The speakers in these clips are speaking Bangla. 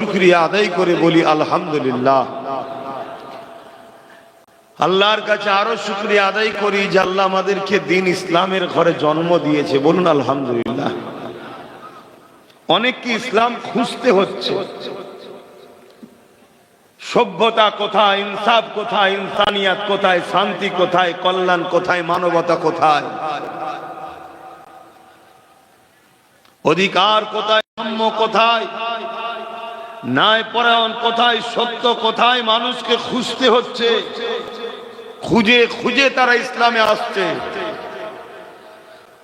শুকরিয়া আদায় করে বলি আলহামদুলিল্লাহ। আল্লাহর কাছে আরো শুকরিয়া আদায় করি যে আল্লাহ আমাদেরকে দ্বীন ইসলামের ঘরে জন্ম দিয়েছে, বলুন আলহামদুলিল্লাহ। অনেককে ইসলাম খুঁজতে হচ্ছে, সভ্যতা কোথায়, ইনসাফ কোথায়, ইনসানিয়াত কোথায়, শান্তি কোথায়, কল্যাণ কোথায়, মানবতা কোথায়, অধিকার কোথায়, সাম্য কোথায়, ন্যায় পরায়ণ কোথায়, সত্য কোথায়, মানুষকে খুঁজতে হচ্ছে। খুঁজে খুঁজে তারা ইসলামে আসছে।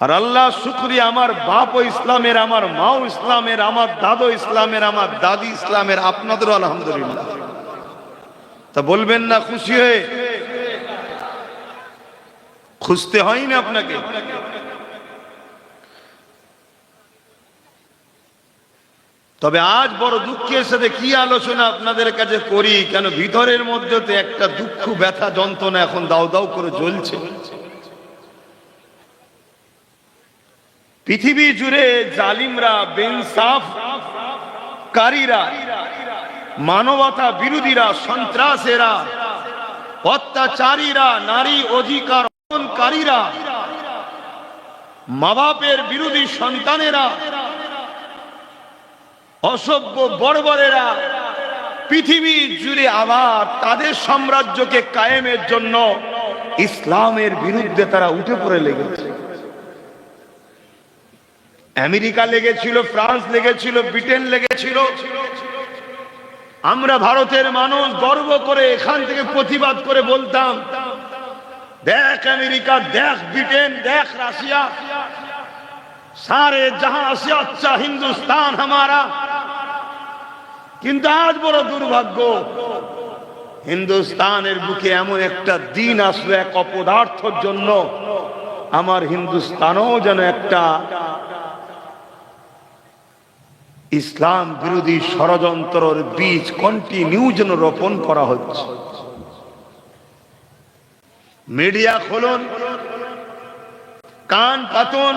আর আল্লাহ শুকরিয়া, আমার বাপও ইসলামের, আমার মাও ইসলামের, আমার দাদু ইসলামের, আমার দাদি ইসলামের, আপনাদেরও আলহামদুলিল্লাহ। তা বলবেন না খুশি হয়ে? খুঁজতে হয়নি আপনাকে। তবে আজ বড় দুঃখের সাথে কি আলোচনা আপনাদের কাছে করি, কেন ভিতরের মধ্যে তো একটা দুঃখ, ব্যথা, যন্ত্রণা এখন দাউ দাউ করে জ্বলছে। পৃথিবী জুড়ে জালিমরা, বেইনসাফ কারীরা, মানবতা বিরোধীরা, সন্ত্রাসীরা, অত্যাচারীরা, নারী অধিকার হননকারীরা, মা বাপের বিরোধী সন্তানেরা, অসভ্য বর্বরেরা পৃথিবী জুড়ে আবার তাদের সাম্রাজ্যকে কায়েমের জন্য ইসলামের বিরুদ্ধে তারা উঠে পড়ে লেগেছে। আমেরিকা লেগেছিল, ফ্রান্স লেগেছিল, ব্রিটেন লেগেছিল। আমরা ভারতের মানুষ গর্ব করে এখান থেকে প্রতিবাদ করে বলতাম, দেখ আমেরিকা, দেখ ব্রিটেন, দেখ রাশিয়া, সারে জাহাं से अच्छा हिंदुस्तान हमारा। কিন্তু আজ বড় দুর্ভাগ্য, হিন্দুস্তানের বুকে এমন একটা দিন আসলো এক অপদার্থর জন্য, আমার হিন্দুস্তানও যেন একটা ইসলাম বিরোধী ষড়যন্ত্রের বীজ কন্টিনিউ যেন রোপণ করা হচ্ছে। মিডিয়া খুলুন, কান পাতুন,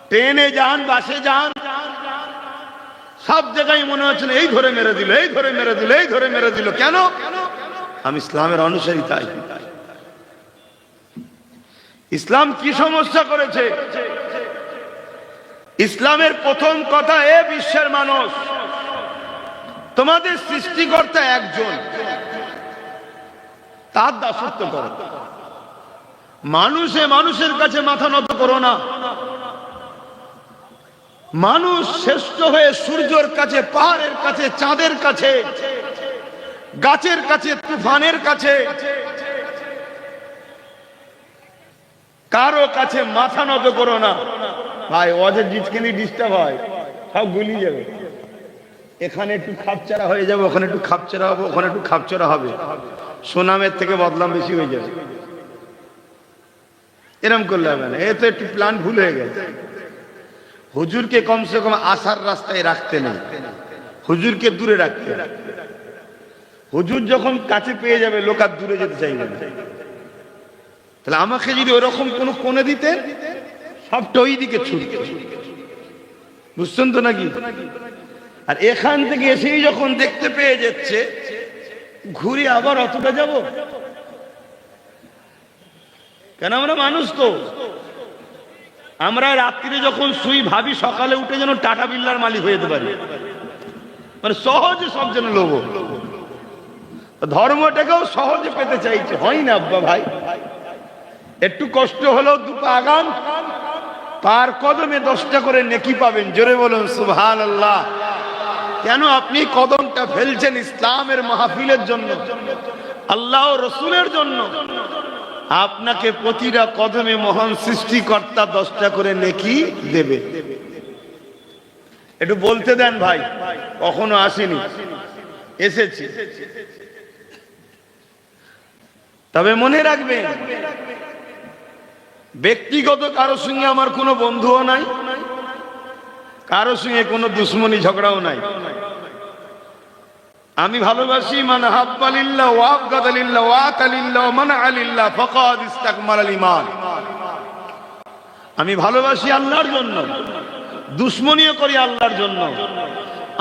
ট্রেনে যান, বাসে যান, সব জায়গায় মনে হচ্ছে এই ধরে মেরে দিল, এই ধরে মেরে দিল, এই ধরে মেরে দিল। কেন? আমি ইসলামের অনুসারী তাই। ইসলাম কি সমস্যা করেছে? ইসলামের প্রথম কথা, এ বিশ্বের মানুষ, তোমাদের সৃষ্টিকর্তা একজন, তার দাসত্ব করো। মানুষের কাছে মাথা নত করো না। মানুষ শ্রেষ্ঠ হয়ে সূর্যের কাছে, পাহাড়ের কাছে, চাঁদের কাছে, গাছের কাছে, তুফানের কাছে, কারো কাছে মাথা নত করো না। ভাই ওদের জিজকেলি ডিস্টার্ব হয়, সব গুলিয়ে যাবে। এখানে একটু খাপচারা হয়ে যাবে, ওখানে একটু খাপচারা হবে, ওখানে একটু খাপচারা হবে, সুনামের থেকে বদনাম বেশি হয়ে যাবে। এরম করলে হবে না, এ তো একটু প্ল্যান ভুল হয়ে গেছে। হুজুরকে কমসে কম আসার রাস্তায় রাখতে নেই, হুজুরকে দূরে রাখতে। হুজুর যখন কাছে পেয়ে যাবে, লোক আর দূরে যেতে চাইবে না। তাহলে আমাকে যদি ওরকম কোনো কোণে দিতেন, সবটা ওই দিকে ছুটত, বুঝছেন তো নাকি? আর এখান থেকে এসেই যখন দেখতে পেয়ে যাচ্ছে, ঘুরে আবার অতটা যাব কেন? আমরা মানুষ তো, আমরা রাত্রিরে যখন শুই ভাবি সকালে উঠে যেন টাটা বিল্লার মালিক হয়ে যেতে পারি, মানে সহজে সব যেন লোভ। ধর্মটাকেও সহজে পেতে চাইছে, হয় না আব্বা ভাই? একটু কষ্ট হলেও দুটো আগাম, পার কদমে 10টা করে নেকি পাবেন। জোরে বলুন সুবহানাল্লাহ। কেন আপনি কদমটা ফেলছেন? ইসলামের মাহফিলের জন্য, আল্লাহ ও রসুলের জন্য। আপনাকে প্রতিটা কদমে মহান সৃষ্টিকর্তা 10টা করে নেকি দেবে। একটু বলতে দেন ভাই, কখনো আসেনি, এসেছি। তবে মনে রাখবেন, ব্যক্তিগত কারো সঙ্গে আমার কোনো বন্ধুও নাই, কারো সঙ্গে কোনো দুশ্মনী ঝগড়াও নাই। আমি ভালোবাসি মান হাব্বা লিল্লাহ ওয়া আবগাদা লিল্লাহ ওয়া আতা লিল্লাহ ওয়া মানআ লিল্লাহ ফাকাদ ইসতাকমালাল ঈমান। আমি ভালোবাসি আল্লাহর জন্য, দুশ্মনীও করি আল্লাহর জন্য।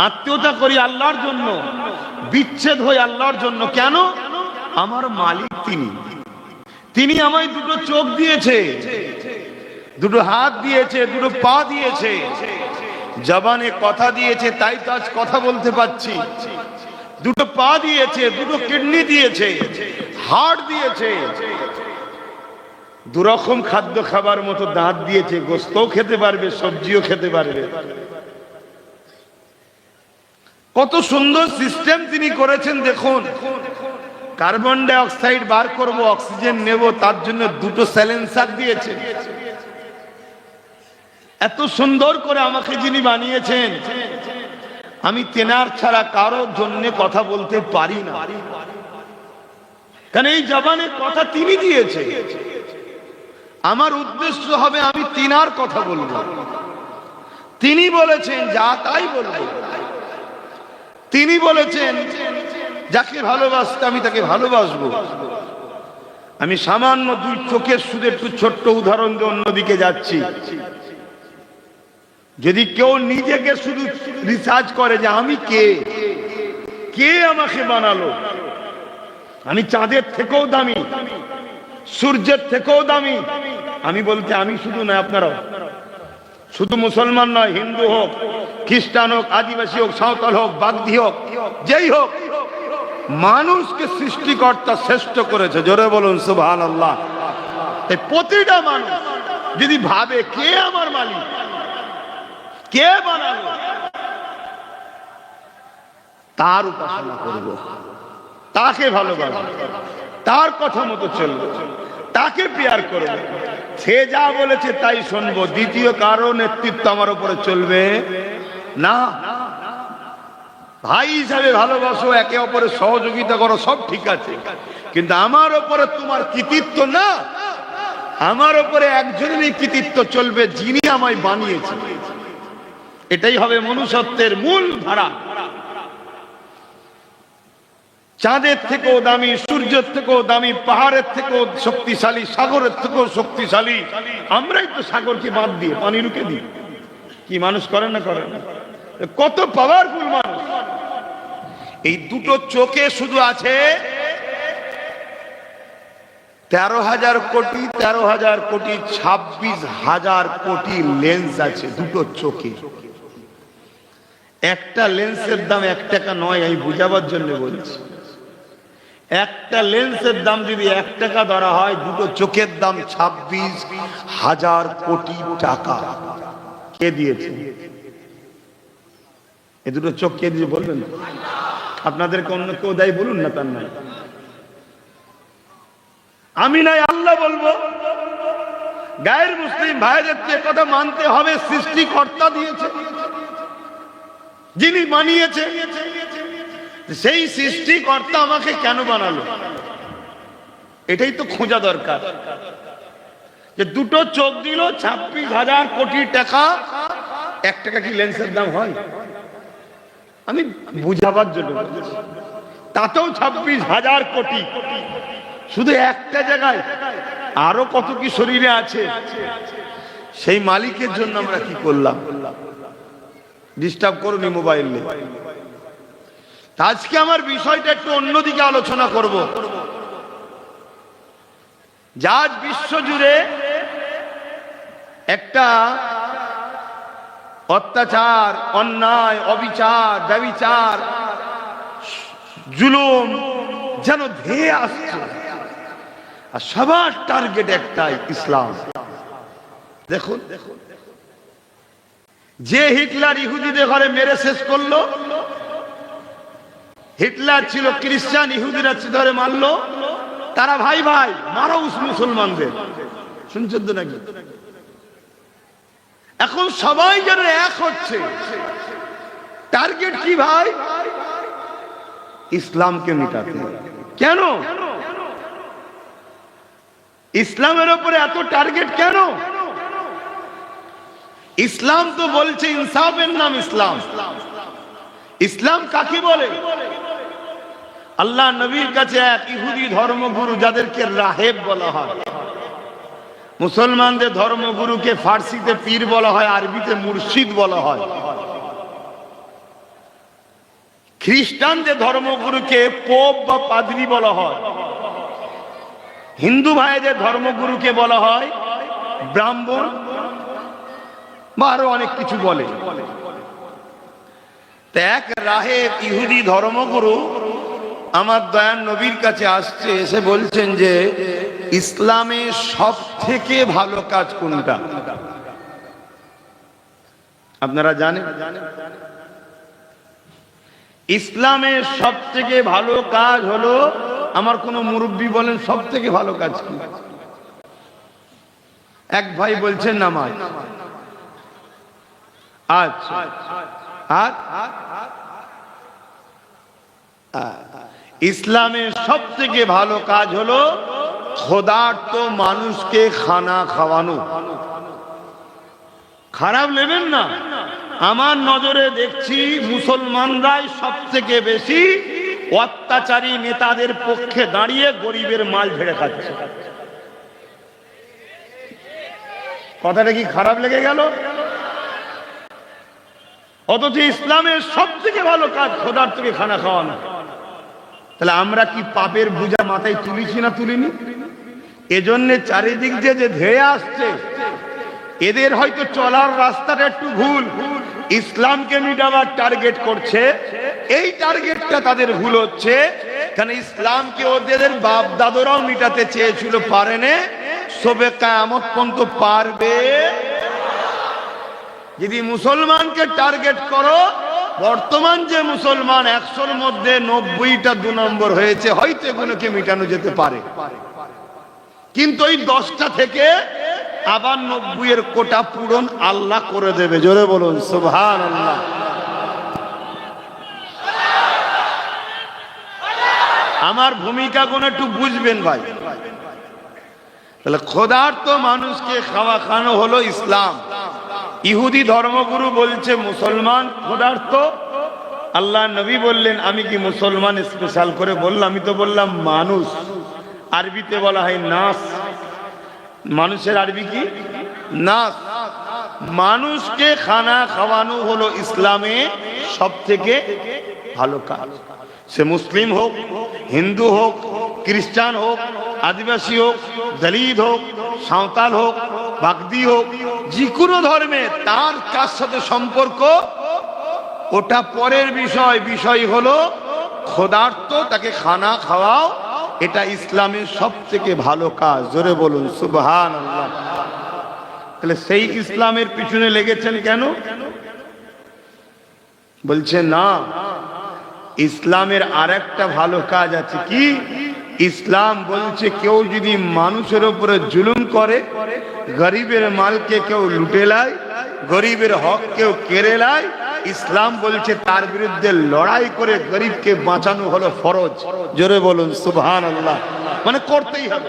আত্মীয়তা করি আল্লাহর জন্য, বিচ্ছেদ হই আল্লাহর জন্য। কেন? আমার মালিক তিনি, তিনি আমায় দুটো চোখ দিয়েছে, দুটো হাত দিয়েছে, দুটো পা দিয়েছে, জবানে কথা দিয়েছে, তাই তো আজ কথা বলতে পারছি। দুটো পা দিয়েছে, দুটো কিডনি দিয়েছে, হার্ট দিয়েছে, দুরকম খাদ্য খাবার মতো দাঁত দিয়েছে, গোস্তও খেতে পারবে, সবজিও খেতে পারবে। কত সুন্দর সিস্টেম তিনি করেছেন দেখুন। কার্বন ডাই অক্সাইড বার করব, অক্সিজেন নেব, তার জন্য দুটো সাইলেন্সার দিয়েছে। এত সুন্দর করে আমাকে যিনি বানিয়েছেন, আমি তেনার ছাড়া কারোর জন্য কথা বলতে পারি না, কারণ এই জবানে কথা তিনি দিয়েছে। আমার উদ্দেশ্য হবে আমি তিনার কথা বলবো। তিনি বলেছেন যা তাই বলবো। তিনি বলেছেন যাকে ভালোবাসতে আমি তাকে ভালোবাসবো। আমি সামান্য দুই চোখের শুধু একটু ছোট্ট উদাহরণ দিয়ে অন্যদিকে যাচ্ছি। যদি কেউ নিজেকে শুধু রিসার্চ করে যে আমি কে, কে আমাকে বানালো, আমি চাঁদের থেকেও দামি, সূর্যের থেকেও দামি, আমি বলতে আমি শুধু নয়, আপনারাও, শুধু মুসলমান নয়, হিন্দু হোক, খ্রিস্টান হোক, আদিবাসী হোক, সাঁওতাল হোক, বাগদি হোক, যেই হোক, মানুষকে সৃষ্টিকর্তা শ্রেষ্ঠ করেছে। জোরে বলুন সুবহানাল্লাহ। এই প্রতিটা মানুষ যদি ভাবে কে আমার মালিক, কে বানালো, তার উপাসনা করব, তাকে ভালোবাসবো, তার কথা মতো চলবো, তাকে প্যার করব, সে যা বলেছে তাই শুনবো। দ্বিতীয় কারো নেতৃত্ব আমার উপরে চলবে না। ভাই হিসাবে ভালোবাসো, একে অপরের সহযোগিতা করো, সব ঠিক আছে, কিন্তু আমার উপরে তোমার কৃতিত্ব না। আমার উপরে একজনেরই কৃতিত্ব চলবে, যিনি আমায় বানিয়েছেন। এটাই হবে মনুষ্যত্বের মূল ধারা। চাঁদের থেকেও দামি, সূর্যের থেকেও দামি, পাহাড়ের থেকেও শক্তিশালী, সাগরের থেকেও শক্তিশালী। আমরাই তো সাগরকে বাদ দিয়ে পানি রুখে দিই। কি মানুষ করে না করে না? কত পাওয়ারফুল মানুষ। এই দুটো চোখে শুধু আছে 13,000 কোটি, 13,000 কোটি, 26,000 কোটি লেন্স আছে দুটো চোখে। একটা লেন্সের দাম 1 টাকা নয়, আমি বুঝাবার জন্য বলছি। একটা লেন্সের দাম যদি 1 টাকা ধরা হয়, দুটো চোখের দাম 26,000 কোটি টাকা। কে দিয়েছে এ দুটো চোখ? কে দিয়ে বলবেন? আপনাদেরকে অন্য কেউ দেয় বলুন না, তার নাই। আমি নাই, আল্লাহ বলবো। গায়ের মুসলিম ভাইদেরকে কথা মানতে হবে, সৃষ্টিকর্তা দিয়েছে, যিনি বানিয়েছে, সেই সৃষ্টিকর্তা আমাকে কেন বানালো, এটাই তো খোঁজা দরকার। যে দুটো চোখ দিল, 26,000 কোটি টাকা। 1 টাকা কি লেন্সের দাম হয়? আমি বুঝাবার জন্য, তাতেও 26,000 কোটি। শুধু একটা জায়গায় আরো কত কি শরীরে আছে। সেই মালিকের জন্য আমরা কি করলাম? ডিস্টার্ব করুনি মোবাইল নিয়ে। আজকে আমার বিষয়টা একটু অন্যদিকে আলোচনা করব। আজ বিশ্ব জুড়ে একটা অত্যাচার, অন্যায়, অবিচার, ব্যভিচার, জুলুম যেন ধেয়ে আসছে, আর সবার টার্গেট একটাই, ইসলাম। দেখুন, যে হিটলার ইহুদিদের ঘরে মেরে শেষ করলো, হিটলার ছিল খ্রিস্টান, ইহুদিরা ধরে মারলো, তারা ভাই ভাই মারো মুসলমানদের। শুনছেন তো নাকি? এখন সবাই যেন এক হচ্ছে। টার্গেট কি ভাই? ইসলামকে মিটাতে। কেন ইসলামের উপরে এত টার্গেট? কেন? ইসলাম তো বলছে ইনসাফের নাম ইসলাম। ইসলাম কাকে বলে? আল্লাহ নবীর কাছে এক ইহুদি ধর্মগুরু, যাদেরকে রাহেব বলা হয়, মুসলমানদের ধর্মগুরুকে ফার্সিতে পীর বলা হয়, আরবিতে মুর্শিদ বলা হয়। খ্রিস্টানদের ধর্মগুরুকে পোপ বা পাদ্রী বলা হয়, হিন্দু ভাইদের ধর্মগুরুকে বলা হয় ব্রাহ্মণ বা আরো অনেক কিছু বলে। এক রাহে ইহুদি ধর্মগুরু আমার দয়ার নবীর কাছে আসছে, এসে বলছেন যে ইসলামে সব থেকে ভালো কাজ কোনটা আপনারা জানেন? ইসলামের সব থেকে ভালো কাজ হলো, আমার কোন মুরব্বী বলেন সব থেকে ভালো কাজ কি? এক ভাই বলছেন নামাজ। আচ্ছা, আর ইসলামের সব থেকে ভালো কাজ হলো ক্ষুধার্ত মানুষকে খানা খাওয়ানো। খারাপ নেবেন না, আমার নজরে দেখছি মুসলমানরাই সব থেকে বেশি অত্যাচারী নেতাদের পক্ষে দাঁড়িয়ে গরিবের মাল ঝেড়ে খাচ্ছে। কথাটা কি খারাপ লেগে গেল? অথচ ইসলামের সব থেকে ভালো কাজ ক্ষুধার্তকে খানা খাওয়ানো। তাহলে আমরা কি পাপের বোঝা মাথায় তুলিছি না তুলিনি? এজন্য চারিদিক যে ধেয়ে আসছে, এদের হয়তো চলার রাস্তাটা একটু ভুল, ইসলামকে মিটাবার টার্গেট করছে, এই টার্গেটটা তাদের ভুল হচ্ছে। কারণ ইসলামকে ওদের বাপ দাদুরাও মিটাতে চেয়েছিল, পারেনি, সবে কিয়ামত পর্যন্ত পারবে। যদি মুসলমানকে টার্গেট করো, বর্তমান যে মুসলমান 100-র মধ্যে 90টা 2 নম্বর হয়েছে, হয়তো এগুলোকে মিটানো যেতে পারে, কিন্তু ওই 10টা থেকে আবার 90-এর কোটা পূরণ আল্লাহ করে দেবে। জোরে বলুন সুবহানাল্লাহ। আমার ভূমিকা কোন একটু বুঝবেন ভাই। তাহলে ক্ষুধার্ত মানুষকে খাওয়ানো হলো ইসলাম। ইহুদি ধর্মগুরু বলছে মুসলমান ক্ষুধার্ত, আল্লাহ নবী বললেন আমি কি মুসলমান স্পেশাল করে বললাম? আমি তো বললাম মানুষ, আরবিতে বলা হয় নাস। মানুষের আরবি কি? নাস। মানুষকে খানা খাওয়ানো হলো ইসলামে সব থেকে ভালো কাজ। সে মুসলিম হোক, হিন্দু হোক, খ্রিস্টান হোক, আদিবাসী হোক, দলিত হোক, সাঁওতাল হোক, বাগদি হোক, যে কোনো ধর্মে তার কার সাথে সম্পর্ক ওটা পরের বিষয়। বিষয় হলো ক্ষুধার্ত তাকে খানা খাওয়াও, এটা ইসলামের সব থেকে ভালো কাজ। জোরে বলুন সুবহানাল্লাহ। তাহলে সেই ইসলামের পিছনে লেগেছেন কেন? বলছে না, ইসলামের আরেকটা ভালো কাজ আছে। কি? ইসলাম বলছে কেউ যদি মানুষের উপরে জুলুম করে, গরিবের মালকে কেউ লুটে লায়, গরিবের হক কেউ কেড়ে লায়, ইসলাম বলছে তার বিরুদ্ধে লড়াই করে গরিবকে বাঁচানো হলো ফরজ। জোরে বলুন সুবহানাল্লাহ। মানে করতেই হবে।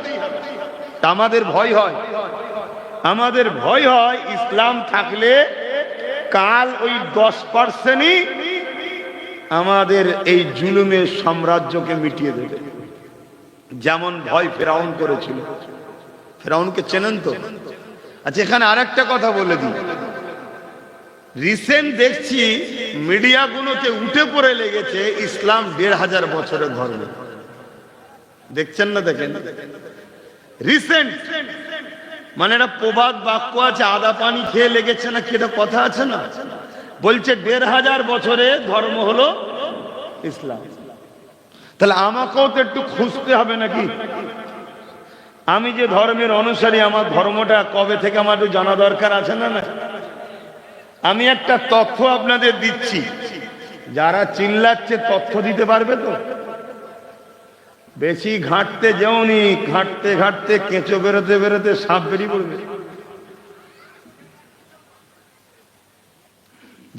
আমাদের ভয় হয়, আমাদের ভয় হয় ইসলাম থাকলে কাল ওই 10%ই আমাদের এই জুলুমের সাম্রাজ্যকে মিটিয়ে দেবে। যেমন ভয় ফেরাউন করেছিল। ফেরাউনকে চেনেন তো? আচ্ছা, এখানে আরেকটা কথা বলে দিই। রিসেন্ট দেখছি মিডিয়াগুলোতে উঠে পড়ে লেগেছে ইসলাম 1500 বছরের ধর্ম। দেখছেন না? দেখেন রিসেন্ট, মানে একটা প্রবাদ বাক্য আছে, আদা পানি খেয়ে লেগেছে না কি একটা কথা আছে না? বলছে 1500 বছরে ধর্ম হলো ইসলাম। তাহলে আমাকেও তো একটু খুঁজতে হবে নাকি? আমি যে ধর্মের অনুসারী, আমার ধর্মটা কবে থেকে আমার একটু জানা দরকার আছে না? না, আমি একটা তথ্য আপনাদের দিচ্ছি, যারা চিল্লাচ্ছে তথ্য দিতে পারবে তো? বেশি ঘাঁটতে যেওনি, ঘাঁটতে ঘাঁটতে কেঁচো বেরোতে বেরোতে সাপ বেরিয়ে পড়বে।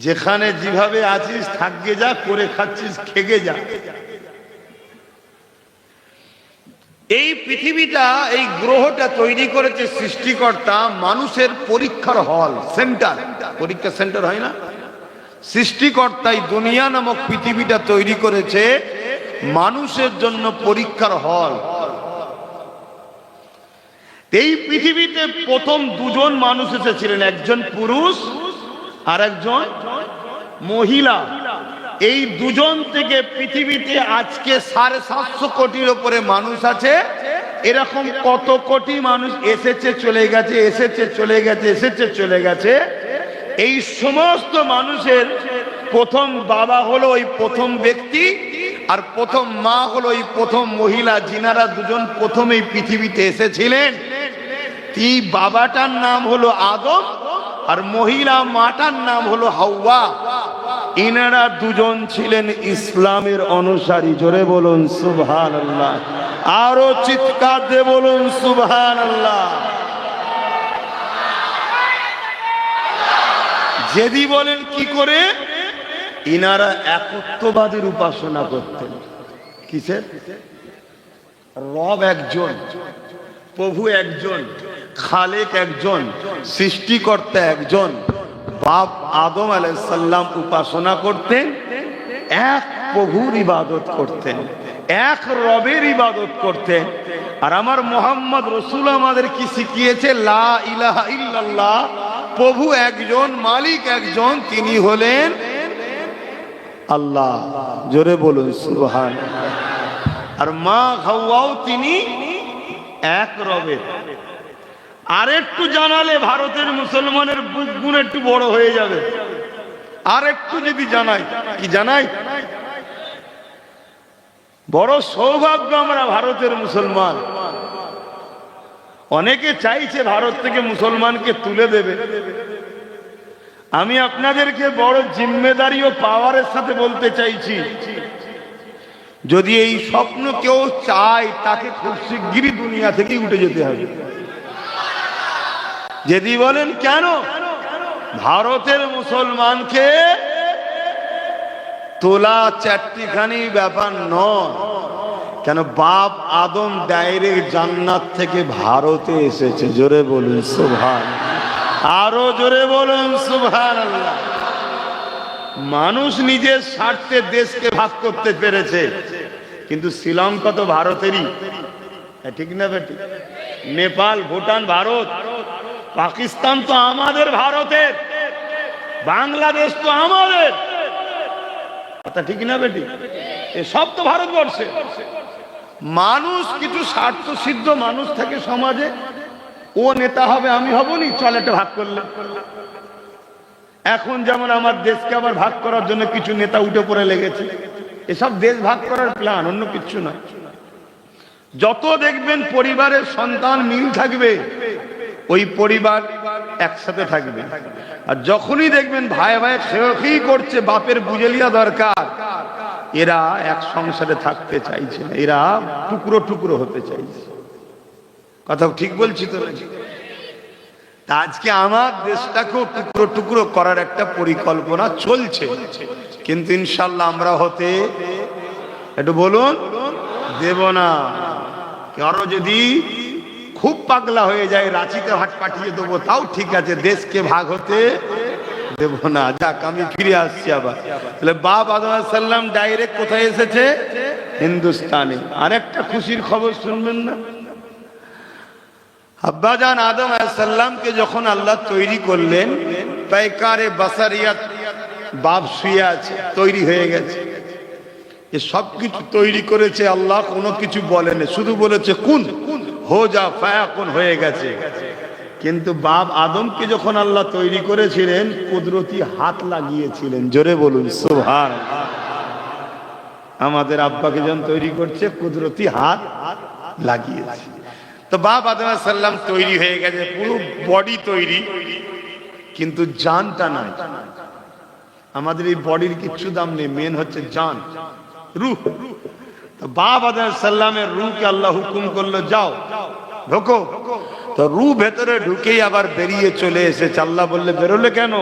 যেখানে যেভাবে আছিস থাকবে যা, করে খাচ্ছিস খেগে যা। এই পৃথিবীটা, এই গ্রহটা তৈরি করেছে সৃষ্টিকর্তা মানুষের পরীক্ষার হল, সেন্টার। পরীক্ষা সেন্টার হয় না? সৃষ্টিকর্তাই দুনিয়া নামক পৃথিবীটা তৈরি করেছে মানুষের জন্য পরীক্ষার হল। এই পৃথিবীতে প্রথম 2জন মানুষ এসেছিলেন, একজন পুরুষ আর একজন মহিলা। এই দুজন থেকে পৃথিবীতে আজকে 750 কোটির উপরে মানুষ আছে। এরকম কত কোটি মানুষ এসেছে চলে গেছে, এসেছে চলে গেছে, এসেছে চলে গেছে। এই সমস্ত মানুষের প্রথম বাবা হলো ওই প্রথম ব্যক্তি, আর প্রথম মা হলো ওই প্রথম মহিলা, যিনারা দুজন প্রথম এই পৃথিবীতে এসেছিলেন। এই বাবাটার নাম হলো আদম, আর মহিলা মাটার নাম হলো হাওয়া। ইনারা দুজন ছিলেন ইসলামের অনুসারী। জোরে বলুন সুবহানাল্লাহ, আরো চিৎকার দিয়ে বলুন সুবহানাল্লাহ। যদি বলেন কি করে, ইনারা একত্ববাদের উপাসনা করতেন। কিসের? রব একজন, প্রভু একজন, খালেক একজন, সৃষ্টিকর্তা একজন। বাপ আদম আলাইহিস সালাম উপাসনা করতেন, এক প্রভুর ইবাদত করতেন, এক রবের ইবাদত করতেন। আর আমার মোহাম্মদ রসুল আমাদের কি শিখিয়েছে? লা ইলাহা ইল্লাল্লাহ, প্রভু একজন, মালিক একজন, তিনি হলেন আল্লাহ। জোরে বলুন সুবহানাল্লাহ। আর মা হাওয়াও তিনি এক রবের। আর একটু জানালে ভারতের মুসলমানের বুক গুণ একটু বড় হয়ে যাবে। আর একটু যদি জানাই, কি জানাই, বড় সৌভাগ্য আমরা ভারতের মুসলমান। অনেকে চাইছে ভারত থেকে মুসলমানকে তুলে দেবে। আমি আপনাদেরকে বড় জিম্মেদারি ও পাওয়ারের সাথে বলতে চাইছি, যদি এই স্বপ্ন কেউ চায়, তাকে খুব শিগগিরই দুনিয়া থেকে উঠে যেতে হবে। যদি বলেন কেন, ভারতের মুসলমানকে তোলা চারটিখানি ব্যাপার নয়। কেন, বাপ আদম ডাইরেক্ট জান্নাত থেকে ভারতে এসেছে। জোরে বলুন সুবহানাল্লাহ, আরো জোরে বলুন সুবহানাল্লাহ। মানুষ নিজের স্বার্থে দেশকে ভাগ করতে পেরেছে, কিন্তু শ্রীলঙ্কা তো ভারতেরই, ঠিক না বেটি? নেপাল, ভুটান ভারত, পাকিস্তান তো আমাদের ভারতের, বাংলাদেশ তো আমাদের, কথা ঠিক না বেটি? এসব তো ভারতবর্ষে। মানুষ কিছু স্বার্থ সিদ্ধ মানুষ থাকে সমাজে, ও নেতা হবে আমি হব নি, চল একটা ভাগ করলে। এখন যেমন আমার দেশকে আবার ভাগ করার জন্য কিছু নেতা উঠে পড়ে লেগেছে। এসব দেশ ভাগ করার প্ল্যান, অন্য কিছু না। যত দেখবেন পরিবারের সন্তান মিল থাকবে, ওই পরিবার একসাথে থাকবে। আর যখনই দেখবেন ভাই ভাই খেয়ে করছে, বাপের বুঝে লিয়া দরকার, এরা এক সংসারে থাকতে চাইছে না, এরা টুকরো টুকরো হতে চাইছে। কথা ঠিক বলছি তো? আজকে আমার দেশটাকেও টুকরো টুকরো করার একটা পরিকল্পনা চলছে, কিন্তু ইনশাল্লাহ আমরা হতে একটু বলুন দেব না। কারো যদি খুব পাগলা হয়ে যায়, রাঁচিতে হাট পাঠিয়ে দেবো, তাও ঠিক আছে, দেশকে ভাগ হতে দেব না। যাক, আমি ফিরে আসছি আবার। তাহলে বাপ আদম আলাইহিস সালাম ডাইরেক্ট কোথায় এসেছে? হিন্দুস্তানে। আরেকটা খুশির খবর শুনবেন না? আব্বাজান আদম আলাইহিস সালামকে যখন আল্লাহ তৈরি করলেন, পায়কারে বাসারিয়াত, বাপ শুয়ে আছে, তৈরি হয়ে গেছে। এ সব কিছু তৈরি করেছে আল্লাহ, কোনো কিছু বলেনি, শুধু বলেছে কুন, হো যা, ফায়াকুন, হয়ে গেছে। কিন্তু বাপ আদমকে যখন আল্লাহ তৈরি করেছিলেন, কুদরতি হাত লাগিয়েছিলেন। জোরে বলুন সুবহানাল্লাহ। আমাদের আব্বাকে যখন তৈরি করছে, কুদরতি হাত লাগিয়েছে। তো বাপ আদম আলাইহিস সালাম তৈরি হয়ে গেছে, পুরো বডি তৈরি, কিন্তু জানটা নাই। আমাদের এই বডির কিচ্ছু দাম নেই, মেন হচ্ছে জান, রূহ। তো বাপ আদম আলাইহিস সালামের রূহকে আল্লাহ হুকুম করলো, যাও ঢোকো। তো রূহ ভেতরে ঢুকেই আবার বেরিয়ে চলে এসেছে। আল্লাহ বললে বেরোলে কেন?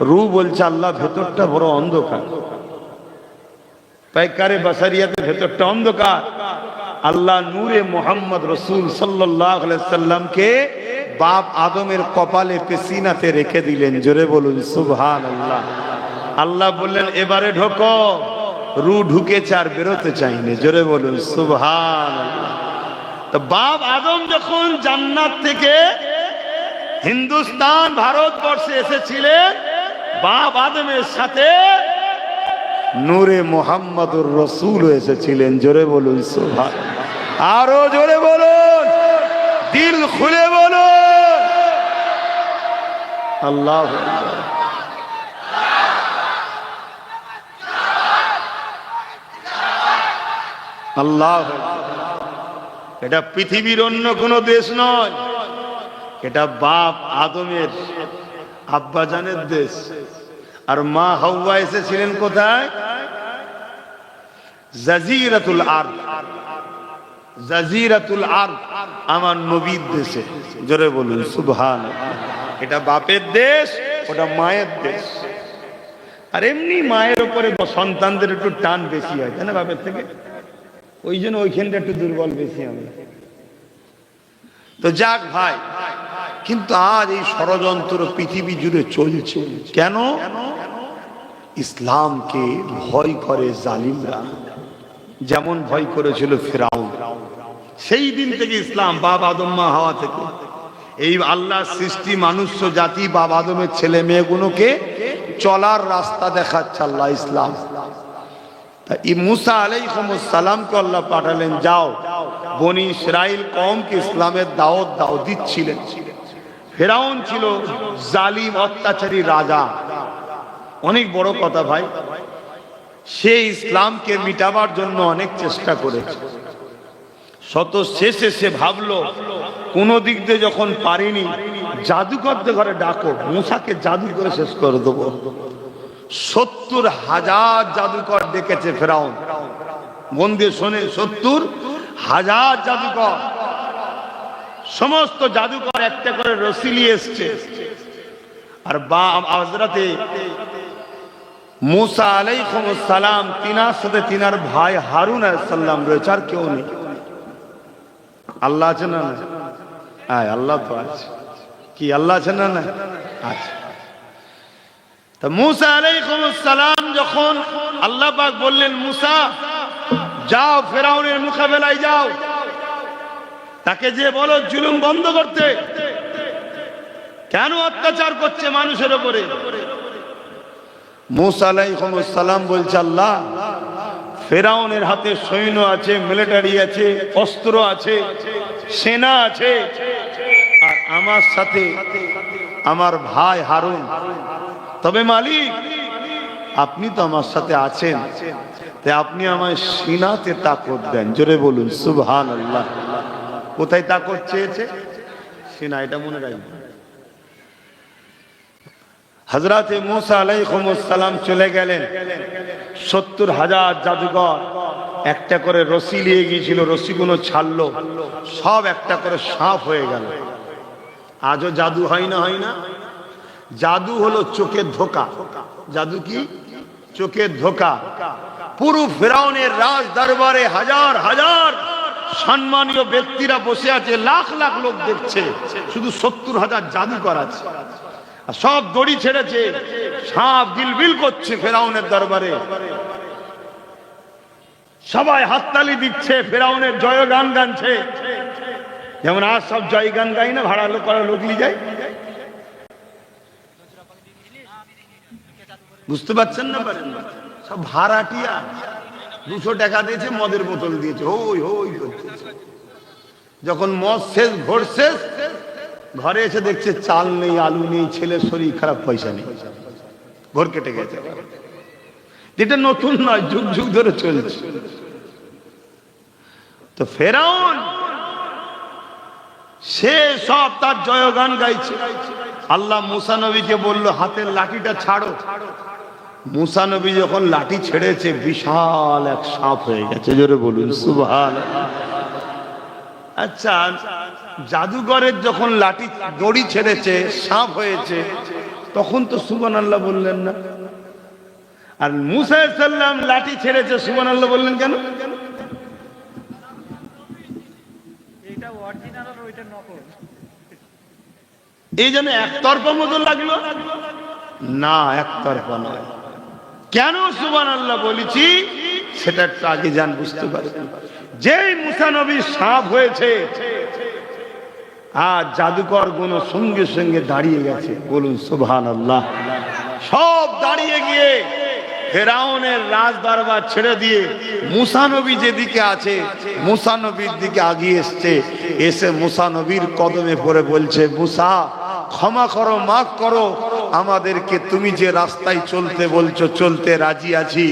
রূহ বলছে আল্লাহ ভেতরটা বড় অন্ধকার, পায়কারে বাসারিয়াতের ভেতরটা অন্ধকার। আল্লাহ নূরে মোহাম্মদ রসুল সাল্লাল্লাহু আলাইহি সাল্লামকে বাপ আদমের কপালে পেশিনাতে রেখে দিলেন। জোরে বলুন সুবহানাল্লাহ। আল্লাহ বললেন এবারে ঢোকো। রূহ ঢুকেছে, আর বেরোতে চাইনি। জোরে বলুন সুবহানাল্লাহ। তো বাপ আদম যখন জান্নাত থেকে হিন্দুস্তান ভারতবর্ষে এসেছিলেন, বাপ আদমের সাথে নূরে মুহাম্মদুর রাসূল এসেছিলেন। জোরে বলুন সুবহান, আরো জোরে বলুন, দিল খুলে বলুন আল্লাহু আকবার। আল্লাহ, এটা পৃথিবীর অন্য কোন দেশ নয়, এটা বাপ আদমের আব্বাজানের দেশ। আর মা হাওয়া এসেছিলেন কোথায়? জাজিরাতুল আরব, জাজিরাতুল আরব, আমার নবীর দেশে। জোরে বলুন সুবহানাল্লাহ। এটা বাপের দেশ, ওটা মায়ের দেশ। আর এমনি মায়ের উপরে সন্তানদের একটু টান বেশি হয়, তাই না বাপের থেকে? ওই জন্য ওইখানটা একটু দুর্বল বেশি হবে। তো যাক ভাই, কিন্তু আজ এই ষড়যন্ত্র পৃথিবী জুড়ে চলছে কেন? ইসলামকে ভয় করে জালিমরা, যেমন ভয় করেছিল ফিরাউন। সেই দিন থেকে ইসলাম, বাপ আদম মা হাওয়া থেকে, এই আল্লাহ সৃষ্টি মানুষ্য জাতি বাপ আদমের ছেলে মেয়েগুলোকে চলার রাস্তা দেখাচ্ছে আল্লাহ ইসলাম। মুসা আলাইহিস সালামকে আল্লাহ পাঠালেন, যাও বনি ইসরাইল কওমকে ইসলামের দাওয়াত দাও, দিচ্ছিলেন। ফিরাউন ছিল জালিম অত্যাচারী রাজা, অনেক বড় কথা ভাই। সে ইসলামকে মিটাবার জন্য অনেক চেষ্টা করেছে। শত শেষে সে ভাবলো কোন দিক দিয়ে যখন পারিনি, জাদুকরদের ঘরে ডাকো, মুসাকে জাদু করে শেষ করে দেবো। 70,000 জাদুকর ডেকেছে ফেরাউন। মন দিয়ে শোনে, 70,000 জাদুকর। সমস্ত জাদুকর একটা করে রশি নিয়ে এসছে। আর হযরতে মুসা আলাইহিস সালাম, তিনার সাথে তিনার ভাই হারুন আলাইহিস সালাম রয়েছে, আর কেউ নেই। আল্লাহ আছে না? হ্যাঁ, আল্লাহ তো আছে। কি আল্লাহ আছে না? আচ্ছা। তা মুসা আলাইহিস সালাম যখন আল্লাহ পাক বললেন, মুসা যাও ফেরাউনের মোকাবেলায় যাও, তাকে যে বলো জুলুম বন্ধ করতে, কেন অত্যাচার করছে মানুষের উপরে। মুসা আলাইহিস সালাম বলছে, আল্লাহ ফেরাউনের হাতে সৈন্য আছে, মিলিটারি আছে, অস্ত্র আছে, সেনা আছে, আর আমার সাথে আমার ভাই হারুন। তবে মালিক, আপনি তো আমার সাথে আছেন, তাই আপনি আমায় সিনাতে তাকত দেন। জোরে বলুন সুবহানাল্লাহ। কোথায় তাকত চেয়েছে? সিনা, এটা মনে রাখবেন। হযরতে মুসা আলাইহিস সালাম চলে গেলেন। 70,000 জাদুকর একটা করে রশি নিয়ে গিয়েছিল, রশিগুলো ছাড়লো, সব একটা করে সাপ হয়ে গেল। আজও জাদু হয় না? হয় না? জাদু হলো চোখের ধোকা। জাদু কি? চোখের ধোকা। পুরো ফেরাউনের রাজ দরবারে হাজার হাজার সম্মানীয় ব্যক্তিরা বসে আছে, লাখ লাখ লোক দেখছে, শুধু 70,000 জাদুকর আছে। সব দড়ি ছেড়েছে, সাপ গিলবিল করছে ফেরাউনের দরবারে। সবাই হাততালি দিচ্ছে, ফেরাউনের জয় গান গানছে। যেমন আজ সব জয় গান গাই না, ভাড়া লোক করা লোক নিয়ে যায়। বুঝতে পারছেন না? পারেন না? সব ভাড়াটিয়া, 200 টাকা দিয়েছে, মদের বোতল দিয়েছে, হই হই করছে। যখন মদ শেষ, ভোর শেষ, ঘরে এসে দেখছে চাল নেই, আলু নেই, ছেলের শরীর খারাপ, পয়সা নেই, ভোর কেটে গেছে। যেটা নতুন নয়, যুগ যুগ ধরে চলছে। তো ফেরাউন সে সব তার জয়গান গাইছে। আল্লাহ মুসা নবীকে বলল, হাতের লাঠিটা ছাড়ো। মুসা নবী যখন লাঠি ছেড়েছে, বিশাল এক সাপ হয়ে গেছে। জোরে বলুন সুবহানাল্লাহ। আচ্ছা, জাদুঘরের যখন লাঠি দড়ি ছেড়েছে, সাপ হয়েছে, তখন তো সুবহানাল্লাহ বললেন না। আর মুসা আলাইহিস সালাম লাঠি ছেড়েছে, সুবহানাল্লাহ বললেন কেন? এটা অরিজিনাল আর ওইটা নকল। এই জন্য একতরফা মতো লাগলো না, একতরফা নয়। কেন সুবহানাল্লাহ বলেছি সেটা একটু আগে জান, বুঝতে পারবেন। যেই মুসা নবী সাপ হয়েছে, আর জাদুকর গুণ সঙ্গে সঙ্গে দাঁড়িয়ে গেছে। বলুন সুবহানাল্লাহ। সব দাঁড়িয়ে গিয়ে ফেরাউনের রাজ দরবার ছেড়ে দিয়ে মুসা নবী যেদিকে আছে মুসা নবীর দিকে আগিয়ে এসছে, এসে মুসা নবীর কদমে পড়ে বলছে, মুসা ক্ষমা করো, মাফ করো আমাদেরকে, তুমি যে রাস্তায় চলতে বলছো চলতে রাজি আছি,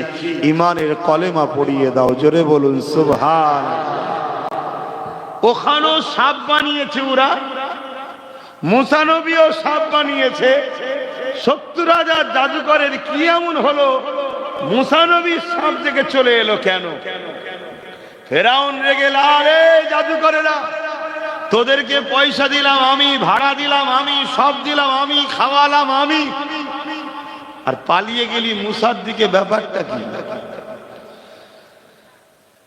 ইমানের কলেমা পড়িয়ে দাও। জোরে বলুন সুবহান। ওখানেও সাপ বানিয়েছে ওরা, মুসা নবীও সাপ বানিয়েছে। 70,000 জাদুকরের কি এমন হলো মুসা নবী সাপ থেকে চলে এলো কেন? ফেরাউন রেগে লালে, জাদুকরেরা তোদেরকে পয়সা দিলাম আমি, ভাড়া দিলাম আমি, সব দিলাম আমি, খাওয়ালাম আমি, আর পালিয়ে গেলি মুসার দিকে, ব্যাপারটা কি?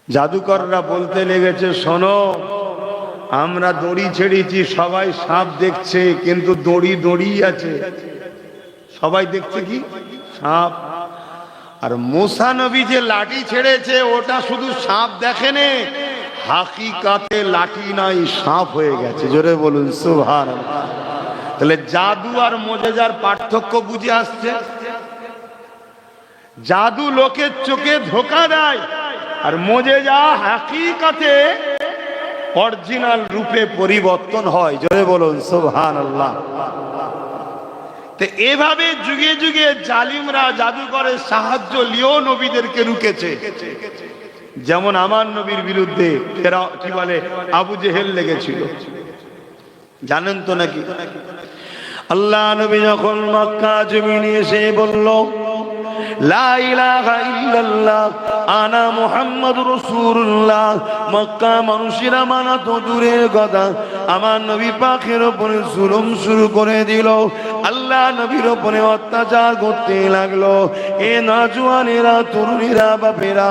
জাদুকররা বলতে লেগেছে, শোনো আমরা দড়ি ছেড়েছি, সবাই সাপ দেখছে, কিন্তু দড়ি দড়ি আছে, সবাই দেখছে কি সাপ। আর মুসা নবী যে লাঠি ছেড়েছে ওটা শুধু সাপ দেখেনে, হাকিকাতে লাঠি নাই, সাপ হয়ে গেছে। জোরে বলুন সুবহানাল্লাহ। তাহলে জাদু আর মুজিজার পার্থক্য বুঝে আসছে। জাদু লোকের চোখে ধোঁকা দেয়, আর মুজিজা হাকিকাতে অরিজিনাল রূপে পরিবর্তন হয়। জোরে বলুন সুবহানাল্লাহ। তো এভাবে যুগে যুগে জালিমরা জাদুকরের সাহায্য লিও নবীদেরকে রুকেছে। যেমন আমার নবীর বিরুদ্ধে কি বলে আবু জেহেল লেগেছিল, জানেন তো নাকি? আল্লাহ নবী যখন মক্কা জমিনে এসে বলল, লা ইলাহা ইল্লাল্লাহ আনা মুহাম্মাদুর রাসূলুল্লাহ, মক্কা মানুষেরা মানা তো দূরের কথা, আমার নবী পাকের উপরে জুলুম শুরু করে দিল, আল্লাহ নবীর উপরে অত্যাচার করতে লাগলো। এ নওজওয়ানেরা, তরুণীরা, বাপেরা,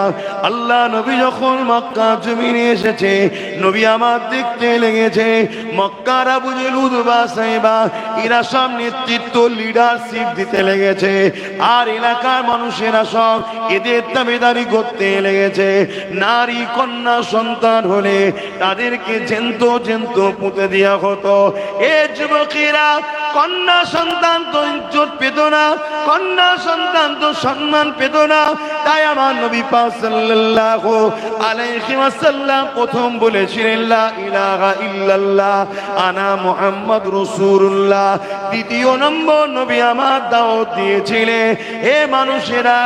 আল্লাহ নবী যখন মক্কা জমিনে এসেছে, নবী আমার দেখতে লেগেছে মক্কার আবু জেহেল, উতবা, সাইবা এরা সব নেতৃত্ব, লিডারশিপ দিতে লেগেছে, আর এলাকার মানুষেরা সব এদের দাবিদারি করতে লেগেছে। নারী কন্যা সন্তান হলে তাদেরকে জ্যান্ত জ্যান্ত পুঁতে দেওয়া হতো। এ যুবকেরা, কন্যা সন্তান তো ইজ্জত পেত না, কন্যা সন্তান তো সম্মান পেত না। তাই আমার নবী পাক সাল্লাল্লাহু আলাইহি ওয়াসাল্লাম প্রথম বলেছিলেন, লা ইলাহা ইল্লাল্লাহ আনা মুহাম্মাদুর রাসূলুল্লাহ। দ্বিতীয় নম্বর নবী আমার দাওয়াত দিয়েছিলেন, হে মানুষেরা,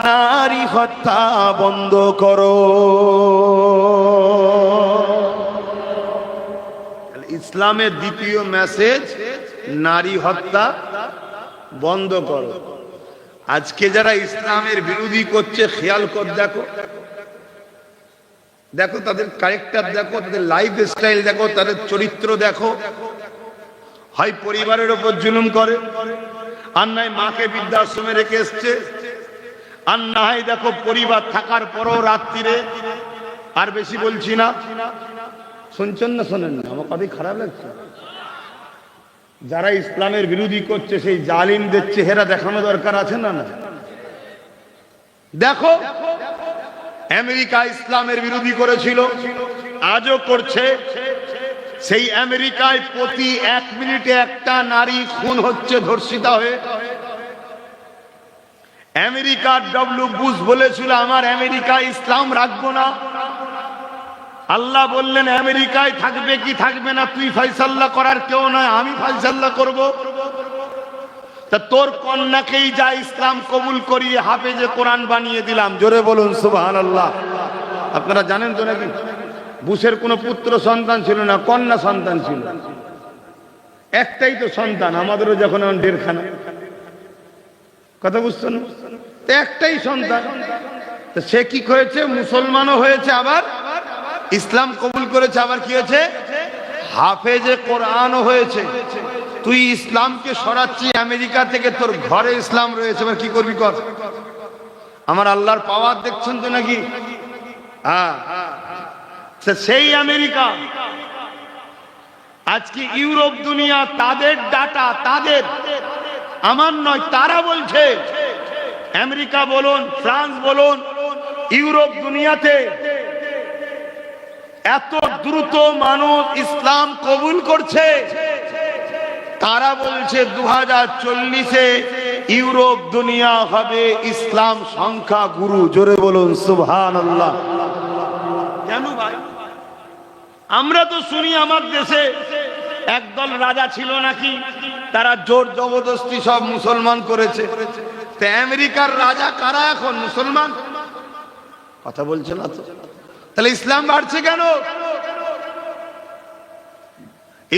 নারী হত্যা বন্ধ করো। ইসলামের দ্বিতীয় মেসেজ, নারী হত্যা বন্ধ করো। আজকে যারা ইসলামের বিরোধী করছে, খেয়াল কর, দেখো দেখো তাদের ক্যারেক্টার দেখো, তাদের লাইফ স্টাইল দেখো, তাদের চরিত্র দেখো। হয় পরিবারের উপর জুলুম করে, আর নয় মাকে বৃদ্ধাশ্রমে রেখে এসছে, আর না হয় দেখো পরিবার থাকার পরও রাত্রিরে, আর বেশি বলছি না, শুনছেন না শোনেন না, আমার কথাই খারাপ লাগছে। যারা ইসলামের বিরোধী করছে সেই জালিমদের চেহারা দেখানো দরকার আছে না? না, দেখো আমেরিকা ইসলামের বিরোধী করেছিল, আজও করছে। সেই আমেরিকায় প্রতি 1 মিনিটে একটা নারী খুন হচ্ছে ধর্ষিতা হয়ে। আমেরিকার ডব্লিউ বুশ বলেছিল, আমার আমেরিকা ইসলাম রাখবো না। আল্লাহ বললেন, আমেরিকায় থাকবে কি থাকবে না তুই ফয়সালা করার কেউ নয়, আমি ফয়সালা করব। তা তোর কন্যাকেই যা ইসলাম কবুল করিয়ে হাফেজে কোরআন বানিয়ে দিলাম। জোরে বলুন সুবহানাল্লাহ। আপনারা জানেন তো নাকি, বুশের কোনো পুত্র সন্তান ছিল না, কন্যা সন্তান ছিল, একটাই তো সন্তান। আমাদেরও যখন 1.5 খানা, কথা বুঝছেন, একটাই সন্তান। সে কি হয়েছে, মুসলমানও হয়েছে, আবার ইসলাম কবুল করেছে, আবার কি হয়েছে, হাফেজে কোরআনও হয়েছে। তুই ইসলামকে সরাচ্ছি আমেরিকা থেকে, তোর ঘরে ইসলাম রয়েছে, এবার কি করবি কর। আমার আল্লাহর পাওয়ার দেখছেন তো নাকি? হ্যাঁ, সেই আমেরিকা আজকে ইউরোপ দুনিয়া, তাদের ডাটা, তাদের, আমার নয়, তারা বলছে, আমেরিকা বলুন, ফ্রান্স বলুন, ইউরোপ দুনিয়াতে এত দ্রুত মানুষ ইসলাম কবুল করছে। তারা বলছে 2040-এ ইউরোপ দুনিয়া হবে ইসলাম সংখ্যা গুরু। জোরে বলুন সুবহানাল্লাহ। কেন ভাই? আমরা তো শুনি আমার দেশে একদল রাজা ছিল নাকি, তারা জোর জবরদস্তি সব মুসলমান করেছে। তো আমেরিকার রাজা কারা এখন? মুসলমান। কথা বলছে না তো। তাহলে ইসলাম বাড়ছে কেন?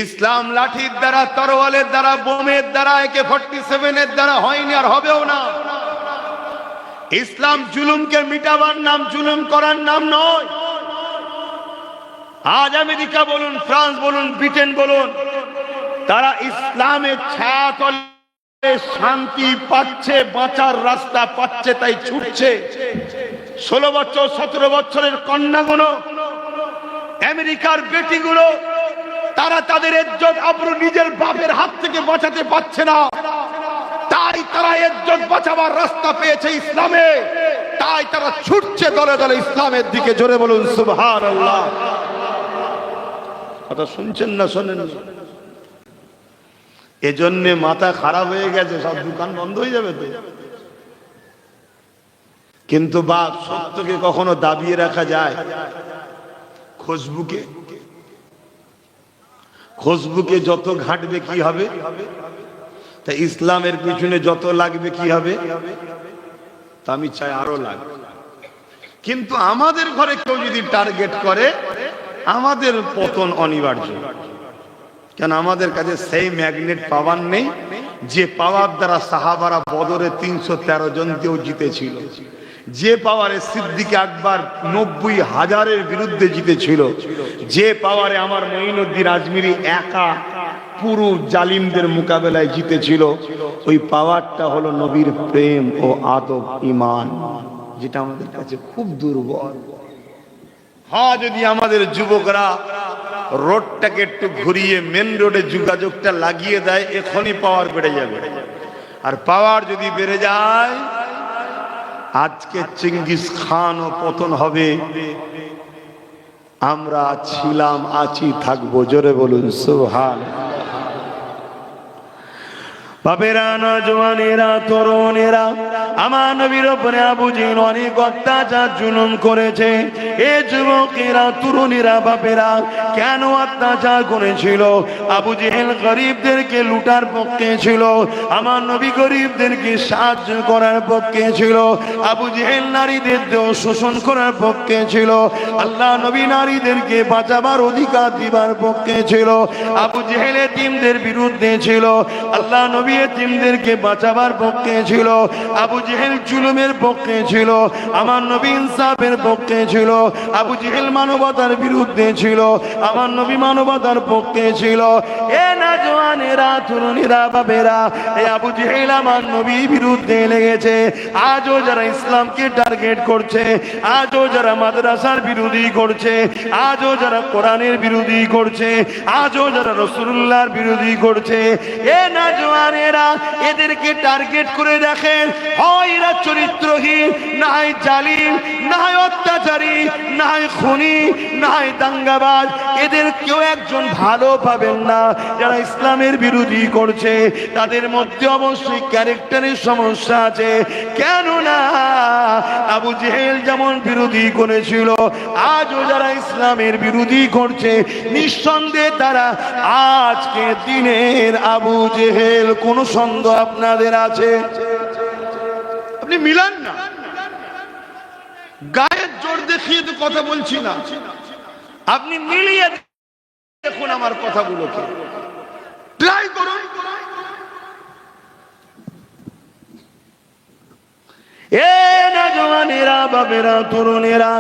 ইসলাম লাঠির দ্বারা, তরোয়ালের দ্বারা, বোমের দ্বারা, AK-47 দ্বারা হয়নি, আর হবেও না। ইসলাম জুলুমকে মিটাবার নাম, জুলুম করার নাম নয়। আজ আমেরিকা বলুন, ফ্রান্স বলুন, ব্রিটেন বলুন, তারা ইসলামের ছায়াতলে শান্তি পাচ্ছে, বাঁচার রাস্তা পাচ্ছে, তাই ছুটছে। 16 বছর 17 বছরের কন্যাগুলো, আমেরিকার বেটিগুলো, তারা তাদের ইজ্জত আবরু নিজের বাপের হাত থেকে বাঁচাতে পারছে না, তাই তারা ইজ্জত বাঁচাবার রাস্তা পেয়েছে ইসলামে, তাই তারা ছুটছে দলে দলে ইসলামের দিকে। জোরে বলুন সুবহানাল্লাহ। কথা শুনছেন না শোনেন? এজন্য মাথা খারাপ হয়ে গেছে, সব দোকান বন্ধ হয়ে যাবে তো। কিন্তু বাপ, সত্যকে কখনো দাবিয়ে রাখা যায়? খুশবুকে যত ঘাটবে কি হবে, তা ইসলামের পিছনে যত লাগবে কি হবে, তা আমি চাই আরো লাগবে। কিন্তু আমাদের ঘরে কেউ যদি টার্গেট করে, আমাদের পতন অনিবার্য। কেন? আমাদের কাছে সেই ম্যাগনেট পাওয়ার নেই যে পাওয়ার দ্বারা সাহাবারা বদরে 313 জন কেউ জিতেছিল, যে পাওয়ারে সিদ্দিক আকবর 90,000-এর বিরুদ্ধে জিতেছিল, যে পাওয়ারে আমার মঈনুদ্দিন আজমিরি একা পুরো জালিমদের মোকাবেলায় জিতেছিল। ওই পাওয়ারটা হলো নবীর প্রেম ও আদব, ঈমান, যেটা আমাদের কাছে খুব দুর্বল। হ্যাঁ, যদি আমাদের যুবকরা রোডটাকে একটু ঘুরিয়ে মেন রোডে যোগাযোগটা লাগিয়ে দেয়, এখনই পাওয়ার বেড়ে যাবে। আর পাওয়ার যদি বেড়ে যায়, আজকে চেঙ্গিস খানও পতন হবে। আমরা ছিলাম, আছি, থাকবো। জোরে বলুন সুবহানাল্লাহ। বাপেরা, নওজওয়ানেরা, তরুণেরা, আমার নবীর উপরে আবু জেহেল অনেক অত্যাচার জুলুম করেছে। এ যুবকেরা, তরুণেরা, বাপেরা কেন অত্যাচার করেছিল? আবু জেহেল গরিবদেরকে লুটার পক্ষে ছিল, আমার নবী গরিবদেরকে সাহায্য করার পক্ষে ছিল। আবু জেহেল নারীদের দেহ শোষণ করার পক্ষে ছিল, আল্লাহ নবী নারীদেরকে বাঁচাবার অধিকার দিবার পক্ষে ছিল। আবু জেহেল এতিমদের বিরুদ্ধে ছিল, আল্লাহ নবী এতিমদেরকে বাঁচাবার পক্ষে ছিল। আবু জেহেল জুলুমের পক্ষে ছিল, আমার নবী ইনসাফের পক্ষে ছিল। আবু জেহেল মানবতার বিরুদ্ধে ছিল, আমার নবী মানবতার পক্ষে ছিল। এ নওজওয়ানেরা, তরুণীরা, বাবেরা, এ আবু জেহেল আমার নবীর বিরুদ্ধে লেগেছে। আজও যারা ইসলামকে টার্গেট করছে, আজও যারা মাদ্রাসার বিরোধী করছে, আজও যারা কোরআনের বিরোধী করছে, আজও যারা রাসূলুল্লাহর বিরোধী করছে, এ নওজওয়ানেরা এদেরকে টার্গেট করে দেখেন। হয় এরা চরিত্রহীন, না হয় জালিম, না হয় অত্যাচারী, না হয় খুনি, না হয় দাঙ্গাবাজ। এদের কেউ একজন ভালো পাবেন না। যারা ইসলামের বিরোধী করছে, তাদের মধ্যে অবশ্যই ক্যারেক্টারের সমস্যা আছে। কেননা আবু জেহেল যেমন বিরোধী করেছিল, আজও যারা ইসলামের বিরোধী করছে, নিঃসন্দেহে তারা আজকে দিনের আবু জেহেল। কোন সন্দেহ আপনাদের আছে? আপনি মিলান না, গায়ের জোর দেখিয়ে তো কথা বলছি না, আপনি মিলিয়ে দেখুন আমার কথাগুলোকে, ট্রাই করুন। এ নওজওয়ানেরা, বাবেরা, তরুণেরা,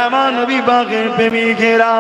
আমার নবী পাকের প্রেমিকেরা,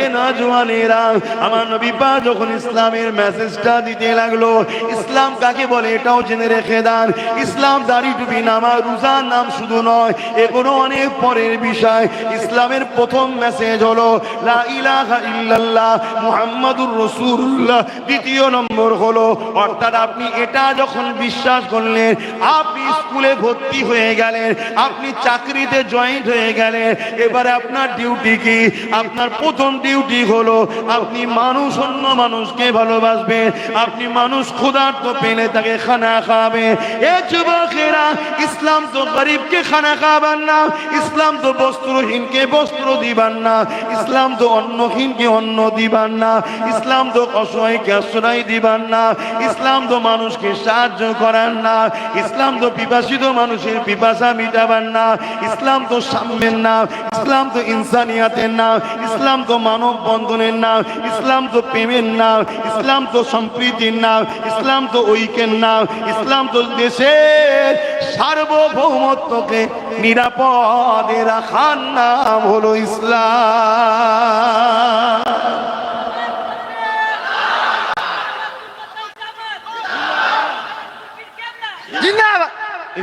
এ নওজওয়ানেরা, আমার নবী পাক যখন ইসলামের মেসেজটা দিতে লাগলো, ইসলাম কাকে বলে এটাও জেনে রেখে দেন। ইসলাম দাড়ি, টুপি, নামাজ, রোজার নাম শুধু নয়, এগুলো অনেক পরের বিষয়। ইসলামের প্রথম মেসেজ হলো লা ইলাহা ইল্লাল্লাহ মুহাম্মাদুর রাসূলুল্লাহ। দ্বিতীয় নম্বর হলো, অর্থাৎ আপনি এটা যখন বিশ্বাস করলেন, আপনি স্কুলে ভর্তি হয়ে গেলেন, আপনি চাকরিতে জয়েন্ট হয়ে গেলেন, এবারে আপনার ডিউটি কি? আপনার প্রথম ডিউটি হলো আপনি মানুষ, অন্য মানুষকে ভালোবাসবেন, আপনি মানুষ ক্ষুধার্ত পেলে তাকে খানা খাবে। এ যুবকেরা, ইসলাম তো গরিবকে খানা খাবার না, ইসলাম তো বস্ত্রহীনকে বস্ত্র দিবার না, ইসলাম তো অন্নহীনকে অন্ন দিবার না, ইসলাম তো অসহায়কে আশ্রয় দিবার না, ইসলাম তো মানুষকে সাহায্য করার না, ইসলাম তো পিপাসিত মানুষের পিপাসা মিটাবার না, ইসলাম তো সাম্যের না, ইসলাম তো ইনসানিয়াতের না, ইসলাম তো মানব বন্ধনের না, ইসলাম তো প্রেমের না, ইসলাম তো সম্প্রীতির না, ইসলাম তো ঐক্যের না, ইসলাম তো দেশের সার্বভৌমত্বকে নিরাপদে রাখার নাম হলো ইসলাম।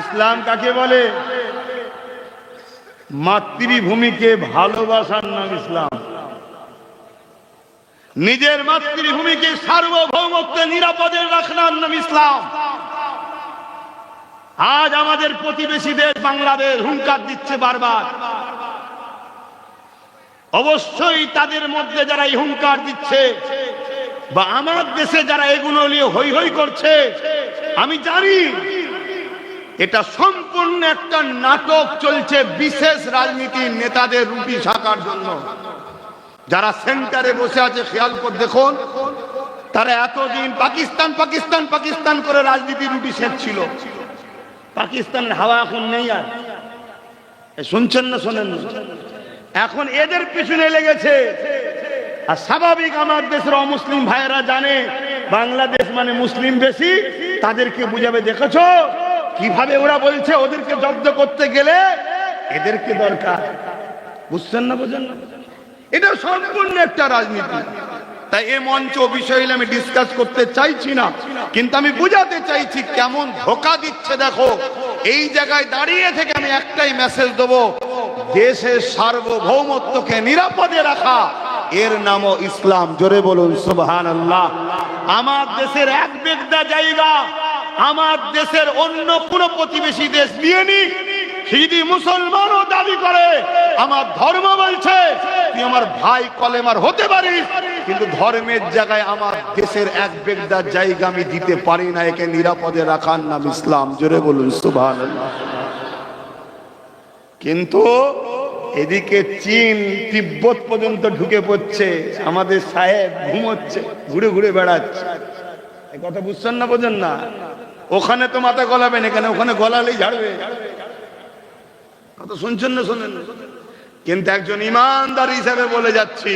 ইসলাম কাকে বলে? মাতৃভূমিকে ভালোবাসার নাম ইসলাম। নিজের মাতৃভূমিকে সার্বভৌমত্বে নিরাপদে রাখার নাম ইসলাম। আজ আমাদের প্রতিবেশী দেশ বাংলাদেশ হুঙ্কার দিচ্ছে বারবার। অবশ্যই তাদের মধ্যে যারা এই হুঙ্কার দিচ্ছে বা আমার দেশে যারা এগুলো নিয়ে হই হই করছে, আমি জানি এটা সম্পূর্ণ একটা নাটক চলছে বিশেষ রাজনীতির নেতাদের রুটি শাকার জন্য। যারা সেন্টারে বসে আছে খেয়াল করে দেখুন, তারা এতদিন পাকিস্তান পাকিস্তান পাকিস্তান করে রাজনীতির রুটি সেঁকছিল। পাকিস্তানের হাওয়া এখন নেই। আর শুনছেন না শোনেন না? এখন এদের পিছনে লেগেছে। আর স্বাভাবিক আমার দেশের অমুসলিম ভাইয়েরা জানে বাংলাদেশ মানে মুসলিম বেশি, তাদেরকে বুঝাবে। দেখেছো কিভাবে ওরা বলছে ওদেরকে জব্দ করতে গেলে এদেরকে দরকার। বুঝছেন না? বোঝেন না? এটা সম্পূর্ণ একটা রাজনীতি। তাই এই মঞ্চ বিষয়ে আমি ডিসকাস করতে চাইছি না, কিন্তু আমি বুঝাতে চাইছি কেমন ধোঁকা দিচ্ছে। দেখো, এই জায়গায় দাঁড়িয়ে থেকে আমি একটাই মেসেজ দেবো, দেশের সার্বভৌমত্বকে নিরাপদে রাখা, এর নামও ইসলাম। জোরে বলুন সুবহানাল্লাহ। আমার দেশের এক বিঘা জায়গা আমার দেশের অন্য কোন প্রতিবেশী দেশ নিয়ে নিক, যদি মুসলমানও দাবি করে আমার ধর্ম বলছে তুই আমার ভাই কলেমার হতে পারিস, কিন্তু ধর্মের জায়গায় আমার দেশের এক বিঘা জায়গা আমি দিতে পারি না। একে নিরাপদে রাখার নাম ইসলাম। জোরে বলুন সুবহানাল্লাহ। কিন্তু এদিকে চীন তিব্বত পর্যন্ত ঢুকে পড়ছে, আমাদের সাহেব ঘুমোচ্ছে, ঘুরে ঘুরে বেড়াচ্ছে। এই কথা বুঝছেন না? বোঝেন না? ওখানে তো মাথা গলাবেন, এখানে ওখানে গলালেই ঝাড়বে। কথা শুনছেন না? শোনেন। কিন্তু একজন ইমানদার হিসেবে বলে যাচ্ছি,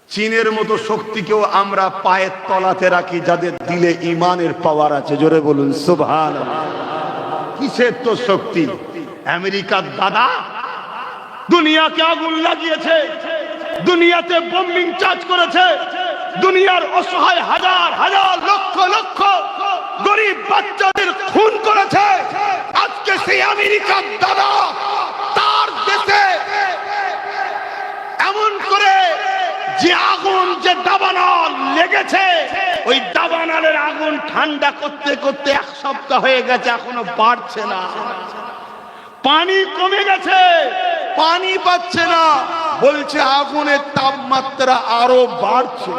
চীনের মতো শক্তিকেও আমরা পায়ের তলাতে রাখি যাদের দিলে ইমানের পাওয়ার আছে। জোরে বলুন সুবহানাল্লাহ। কিসের তো শক্তি? আমেরিকার দাদা দুনিয়াকে আগুন লাগিয়েছে, দুনিয়াতে বোম্বিং চার্জ করেছে, দুনিয়ার অসহায় হাজার হাজার লক্ষ লক্ষ গরিব বাচ্চাদের খুন করেছে। আজকে সেই আমেরিকার দাদা তার দেশে এমন করে যে আগুন, যে দাবানল লেগেছে, ওই দাবানলের আগুন ঠান্ডা করতে করতে এক সপ্তাহ হয়ে গেছে, এখনো বাড়ছে না। পানি কমে গেছে, পানি পাচ্ছে না, বলছে আগুনের তাপমাত্রা আরো বাড়ছে।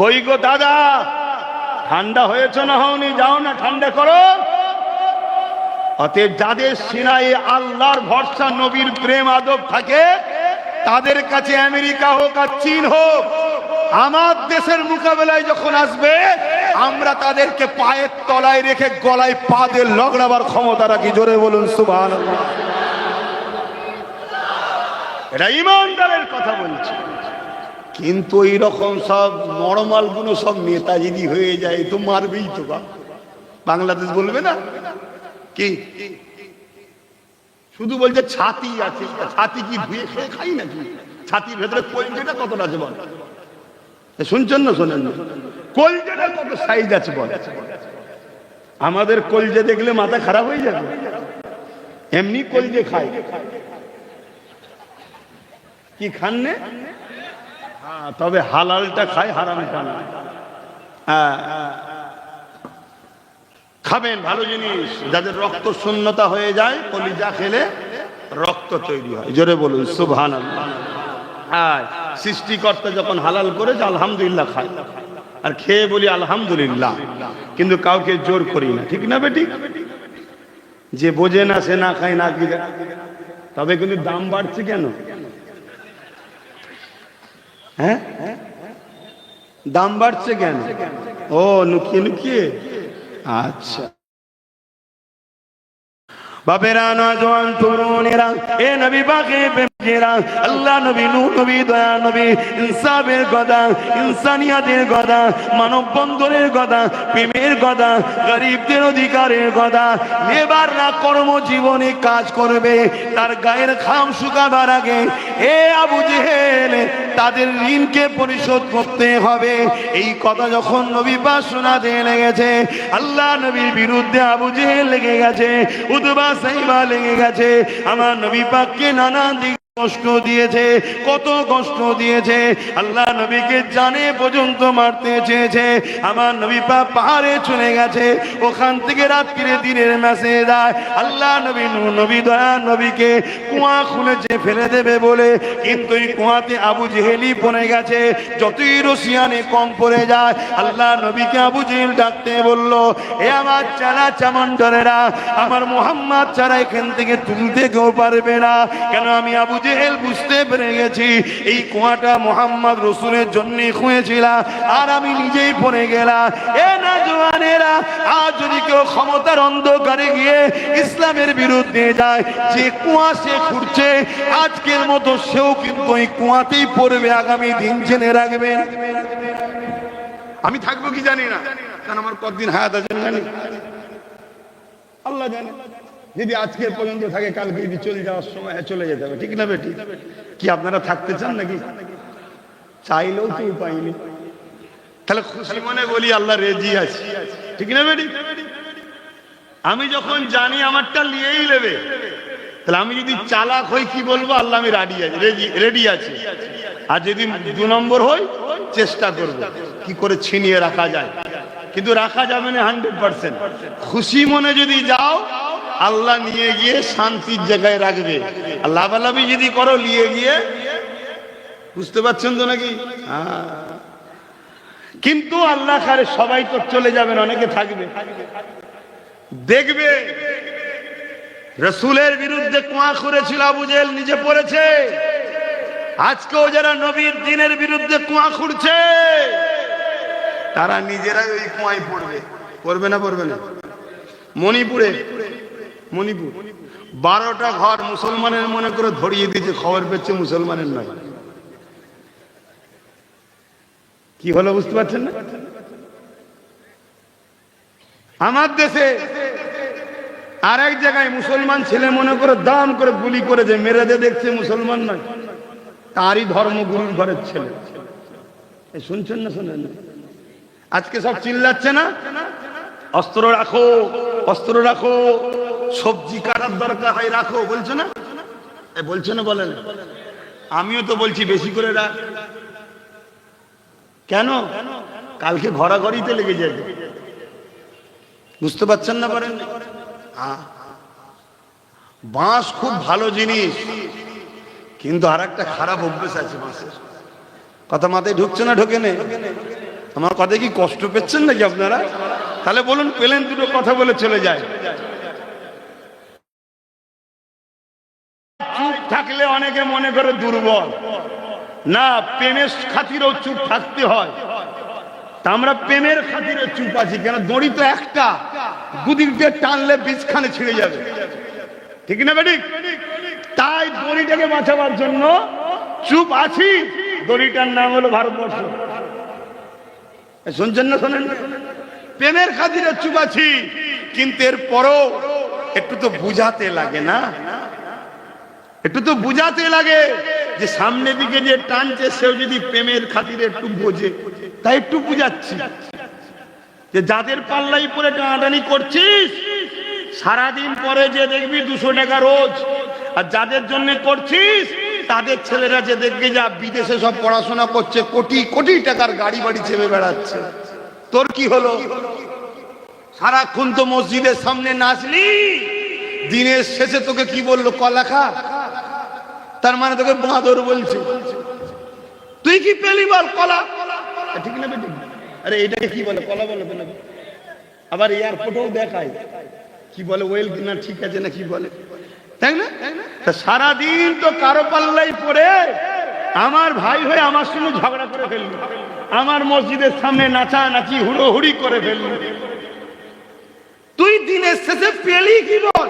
কই গো দাদা, ঠান্ডা হয়েছে না হওনি? যাও না ঠান্ডা করো। অতএব যাদের সিনায়ে আল্লাহর ভরসা, নবীর প্রেম আদব থাকে, তাদের কাছে আমেরিকা হোক আর চীন হোক, আমার দেশের মোকাবেলায় যখন আসবে, আমরা তাদেরকে পায়ের তলায় রেখে গলায় পা দিয়ে লগড়াবার ক্ষমতা রাখি। জোরে বলুন সুবহানাল্লাহ। এটা ইমানদারের কথা বলছি। কিন্তু এইরকম সব নরমাল গুলো সব নেতা যদি হয়ে যায় তো মারবেই তো। বাংলাদেশ বলবে না কি? শুধু বলছে ছাতি আছে। ছাতি কি ধুয়ে খেয়ে খাই নাকি? ছাতির ভেতরে কলজেটা কতটা আছে বল? শুনছেন না? শোনেন না? কলজেটা কত সাইজ আছে বল? আমাদের কলজে দেখলে মাথা খারাপ হয়ে যাবে। এমনি কলজে খাই। কি খান নে? তবে হালালটা খায়, হারামটা না। খাবেন ভালো জিনিস। যাদের রক্ত শূন্যতা হয়ে যায় কলিজা খেলে রক্ত তৈরি হয়। জোরে বলুন সুবহানাল্লাহ। হ্যাঁ, সৃষ্টিকর্তা যখন হালাল করেছে আলহামদুলিল্লাহ খাই, আর খেয়ে বলি আলহামদুলিল্লাহ, কিন্তু কাউকে জোর করি না, ঠিক না বেটি? যে বোঝে না সে না খায় না কি। তবে কিন্তু দাম বাড়ছে কেন? হ্যাঁ, দাম বাড়ছে কেন? ও লুকিয়ে লুকিয়ে। আচ্ছা বাপেরা, নওজোয়ান তরুণেরা, এ নবী পাকের প্রেমিকেরা, আল্লাহ নবী, নূহ নবী, দয়া নবী, ইনসাফের কথা, ইনসানিয়াতের কথা, মানব বন্ধনের কথা, প্রেমের কথা, গরিবদের অধিকারের কথা। এবাররা কর্মজীবনে কাজ করবে, তার গায়ের ঘাম শুকাবার আগে এ আবু জেহেল তাদের ঋণকে পরিশোধ করতে হবে। এই কথা যখন নবী পাক শোনাতে লেগেছে, আল্লাহ নবীর বিরুদ্ধে আবু জেহেল লেগে গেছে, উতবা সাইবা লেগে গেছে। আমার নবী পাককে নানান দিক কষ্ট দিয়েছে, কত কষ্ট দিয়েছে। আল্লাহ নবীকে জানে পর্যন্ত মারতে চেয়েছে। আমার নবী পাক পাহাড়ে চলে গেছে, ওখান থেকে রাত্রিরে দিনের মেসেজ দেয় আল্লাহ নবী, নূহ নবী, দয়া নবীকে কুয়া খুলেছে ফেলে দেবে বলে, কিন্তু এই কুয়াতে আবু জেহেলই পড়ে গেছে। যতই রসিয়ানে কম পড়ে যায়, আল্লাহ নবীকে আবু জেহেল ডাকতে বলল, এ আমার চালা চামন্ডারেরা, আমার মুহাম্মদ ছাড়া এখান থেকে তুলতে কেউ পারবে না। কেন? আমি আবু জেহেল বুঝতে পেরে গেছি এই কুয়াটা মুহাম্মদ রসুলের জন্যই খুঁয়েছিলাম, আর আমি নিজেই পড়ে গেলাম। এ না জওয়ানেরা, আজ যদি কেউ ক্ষমতার অন্ধকারে গিয়ে ইসলামের বিরুদ্ধে যায়, যে কুয়া সে খুঁড়ছে আজকের মতো সেও কিন্তু ওই কুয়াতেই পড়বে আগামী দিন, জেনে রাখবেন। আমি থাকবো কি জানি না, কারণ আমার কতদিন হায়াত আছে জানি আল্লাহ জানে। যদি আজকে পর্যন্ত থাকে, কালকে যদি চলে যাওয়ার সময় চলে যেতে হবে, ঠিক না বেটি? কি আপনারা থাকতে চান নাকি? চাইলেও তো উপায় নেই। তাহলে খুশি মনে বলি আল্লাহ রেজি আছে, ঠিক না বেটি? আমি যখন জানি আমারটা নিয়েই নেবে, তাহলে আমি যদি চালাক হই কি বলবো? আল্লাহ আমি রেডি আছি। আর যদি 2 নম্বর হই, চেষ্টা করব কি করে ছিনিয়ে রাখা যায়, কিন্তু রাখা যাবে না 100%। খুশি মনে যদি যাও, আল্লাহ নিয়ে গিয়ে শান্তির জায়গায় রাখবে। আর লাভালাভি যদি করো নিয়ে গিয়ে, বুঝতে পারছেন তো নাকি? কিন্তু আল্লাহ খারে সবাই তো চলে যাবেন, অনেকে থাকবে। দেখবে রসুলের বিরুদ্ধে কুয়া খুঁড়েছিল আবু জেহেল, নিজে পড়েছে। আজকেও যারা নবীর দ্বীনের বিরুদ্ধে কুয়া খুঁড়ছে, তারা নিজেরাই ওই কুয়ায় পড়বে। পড়বে না? পড়বে না? মণিপুর 12টা ঘর মুসলমানের মনে করে ধরিয়ে দিয়েছে, খবর পেচ্ছে মুসলমানের নয়। কি হলো বুঝতে পারছেন না? আমার দেশে আরেক জায়গায় মুসলমান ছেলে মনে করে দাম করে গুলি করেছে, মেরে দিয়ে দেখছে মুসলমান নয়, তারই ধর্মগুরুর ঘরের ছেলে। শুনছেন না? শোনেন না? আজকে সব চিল্লাচ্ছে না, অস্ত্র রাখো, অস্ত্র রাখো, সবজি কাটার দরকার হয় রাখো, বলছে না? বলছে না? বলেন। আমিও তো বলছি বেশি করে রাখ। কেন? কালকে ঘরাঘরিতে লেগে যাবে। বুঝতে পারছেন না? পারেন? বাঁশ খুব ভালো জিনিস, কিন্তু আর একটা খারাপ অভ্যেস আছে বাঁশের। কথা মাথায় ঢুকছে না? ঢোকে নেই? আমার কথায় কি কষ্ট পেচ্ছেন নাকি আপনারা? তাহলে বলুন, পেলেন দুটো কথা বলে চলে যায়। চুপ থাকলে অনেকে মনে করে দুর্বল, না, প্রেমের খাতিরেও চুপ থাকতে হয়। তা আমরা প্রেমের খাতিরে চুপ আছি কেন? দড়ি তো একটা, দুদিক দিয়ে টানলে বীজখানে ছিঁড়ে যাবে, ঠিক না বেটি? তাই দড়িটাকে বাঁচাবার জন্য চুপ আছি। দড়িটার নাম হলো ভারতবর্ষ। শুনছেন না? শোনেন না? প্রেমের খাতিরে চুপ আছি, কিন্তু এর পরও একটু তো বুঝাতে লাগে না? একটু তো বুঝাতে লাগে যে সামনে দিকে যে টানছে সেও যদি প্রেমের খাতিরে একটু বোঝে, তাই একটু বুঝাচ্ছি যে যাদের পাল্লাই পরে টানাটানি করছিস, সারাদিন পরে যে দেখবি 200 টাকা রোজ, আর যাদের জন্য করছিস তাদের ছেলেরা যে দেখবে যা বিদেশে সব পড়াশোনা করছে, কোটি কোটি টাকার গাড়ি বাড়ি চেপে বেড়াচ্ছে, তোর কি হলো? সারাক্ষণ তো মসজিদের সামনে নাচলি, দিনের শেষে তোকে কি বললো? কলা খা। তার মানে তোকে বাঁদর বলছে। তুই কি পেলি বল? কলা। ঠিক না বেটি? আরে এটাকে কি বলে? কলা বলে না? আবার এয়ারপোর্টেও দেখায় কি বলে? ওয়েল কিনা ঠিক আছে না কি বলে, তাই না? সারাদিন তো কারো পাল্লাই পড়ে আমার ভাই হয়ে আমার সঙ্গে ঝগড়া করে ফেললো, আমার মসজিদের সামনে নাচানাচি হুড়োহুড়ি করে ফেললো। তুই দিনের শেষে পেলি কি বল?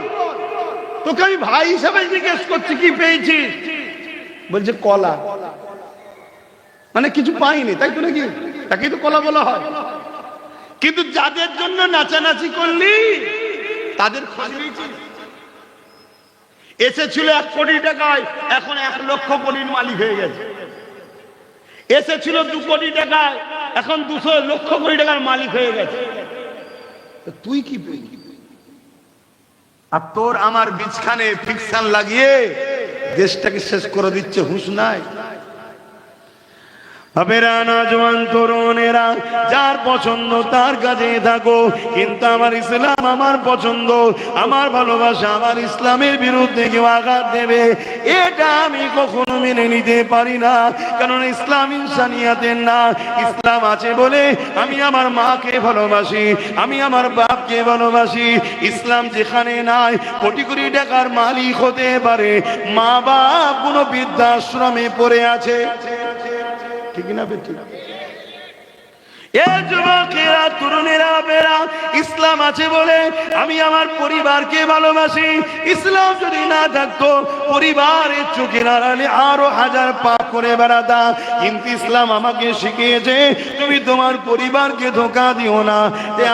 তোকে আমি ভাই হিসাবে জিজ্ঞেস করছি কি পেয়েছিস? বলছে কলা। মানে কিছু পাইনি, তাই তো নাকি? তাকেই তো কলা বলা হয়। কিন্তু যাদের জন্য নাচানাচি করলি তাদের খোঁজ নিয়েছিস? এসেছিল 1 কোটি টাকায়, এখন 1 লক্ষ কোটির মালিক হয়ে গেছে। এসেছিল 2 কোটি টাকায়, এখন 200 লক্ষ কোটি টাকার মালিক হয়ে গেছে। তুই কি পেলি? আর তোর আমার বিছখানে ফিকশন লাগিয়ে দেশটাকে শেষ করে দিচ্ছে, হুঁশ নাই? বাবেরা, নওজোয়ান তরুণেরা, যার পছন্দ তার কাছে থাকো, কিন্তু আমার ইসলাম আমার পছন্দ, আমার ভালোবাসা, আমার ইসলামের বিরুদ্ধে কেউ আঘাত দেবে, এটা আমি কখনো মেনে নিতে পারি না। কারণ ইসলাম ইনসানিয়াতের না। ইসলাম আছে বলে আমি আমার মাকে ভালোবাসি, আমি আমার বাপকে ভালোবাসি। ইসলাম যেখানে নাই, কোটি কোটি টাকার মালিক হতে পারে, মা বাপ কোনো বৃদ্ধাশ্রমে পড়ে আছে। ঠিক না বেটি? যুবকেরা, তরুণেরা, বেরা, ইসলাম আছে বলে আমি আমার পরিবারকে ভালোবাসি। ইসলাম যদি না থাকতো পরিবারের চোখের আড়ালে আরো হাজার পাপ করে বেড়াতাম। কিন্তু ইসলাম আমাকে শিখিয়েছে তুমি তোমার পরিবারকে ধোঁকা দিও না।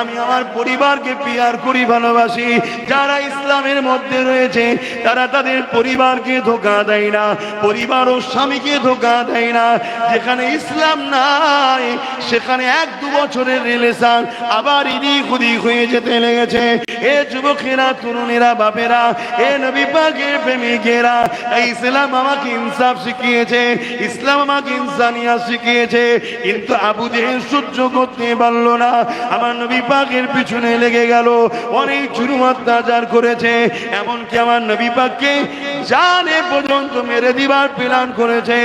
আমি আমার পরিবারকে পিয়ার করি, ভালোবাসি। যারা ইসলামের মধ্যে রয়েছে তারা তাদের পরিবারকে ধোঁকা দেয় না, পরিবার ও স্বামীকে ধোঁকা দেয় না। যেখানে ইসলাম নাই সেখানে 1-2 বছরের রিলেশন আবার ইদিক ওদিক হয়ে যেতে লেগেছে। এ যুবকেরা, তরুণেরা, বাপেরা, এ নবী পাকের প্রেমিকেরা, ইসলাম আমাকে ইনসাফ শিখিয়েছে, ইসলাম আমাকে ইনসানিয়াত শিখিয়েছে। কিন্তু আবু জেহেল সহ্য করতে পারলো না, আমার নবী পাকের পিছনে লেগে গেল, অনেক জুলুম অত্যাচার করেছে। এমনকি আমার নবী পাককে জানে পর্যন্ত মেরে দিবার প্ল্যান করেছে।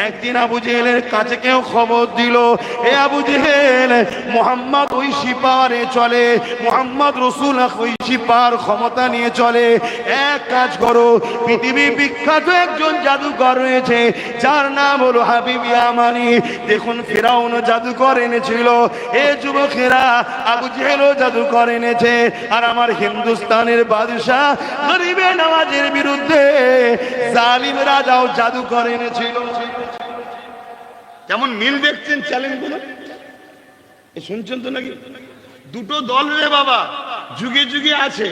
একদিন আবু জেহেলের কাছে কেউ খবর দিল, এ আবু জেহেল, মুহাম্মদ ওই সিপারে চলে, মুহাম্মদ রাসূল ওই সিপার ক্ষমতা নিয়ে চলে। এক কাজ করো, পৃথিবী বিখ্যাত একজন জাদুকর রয়েছে যার নাম হলো হাবিব ইয়ামানি। দেখুন ফিরাউন জাদুকর এনেছিল, এ যুবকেরা, আবু জেহেলও জাদুকর এনেছে। আর আমার হিন্দুস্তানের বাদশাহ গরিবে নওয়াজের বিরুদ্ধে জালিম রাজাও জাদুকর এনেছিল। কেমন মিল দেখছেন চ্যালেঞ্জ গুলো? শুনছেন তো নাকি? দুটো দল রে বাবা, যুগে যুগে আছে।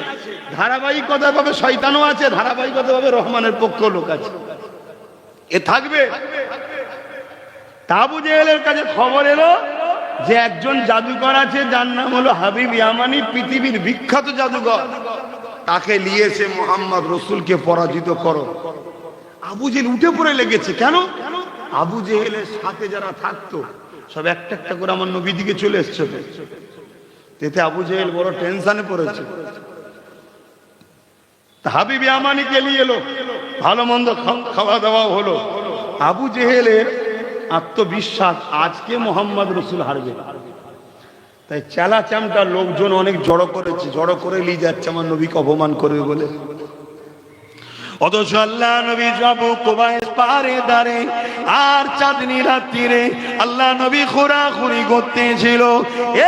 ধারাবাহিকতা ভাবে শয়তানও আছে, ধারাবাহিকতা ভাবে রহমানের পক্ষ লোক আছে। এ থাকবে। আবু জেহেলের কাছে খবর এলো যে একজন জাদুকর আছে যার নাম হলো হাবিব ইয়ামানি, পৃথিবীর বিখ্যাত জাদুকর। তাকে নিয়েছে মুহাম্মদ রাসূলকে পরাজিত করো। আবু জেহেল উঠে পড়ে লেগেছে। কেন? আবু জেহেলের সাথে যারা থাকতো সব একটা একটা করে আমার নবী দিকে চলে এসছে। এতে আবু জেহেল বড় টেনশনে পড়েছে। হাবিব ইয়ামানিকে নিয়ে এলো, ভালো মন্দ খাওয়া দাওয়া হলো। আবু জেহেলের আত্মবিশ্বাস আজকে মুহাম্মদ রাসূল হারবে, তাই চালা চামটা লোকজন অনেক জড়ো করেছে, জড়ো করে নিয়ে যাচ্ছে আমার নবীকে অপমান করবে বলে। অথচ আল্লাহ নবী যাবো কুবাইস পারে দাঁড়ে, আর চাঁদনি রাত্রিরে আল্লাহ নবী খোরাখুরি করতেছিল।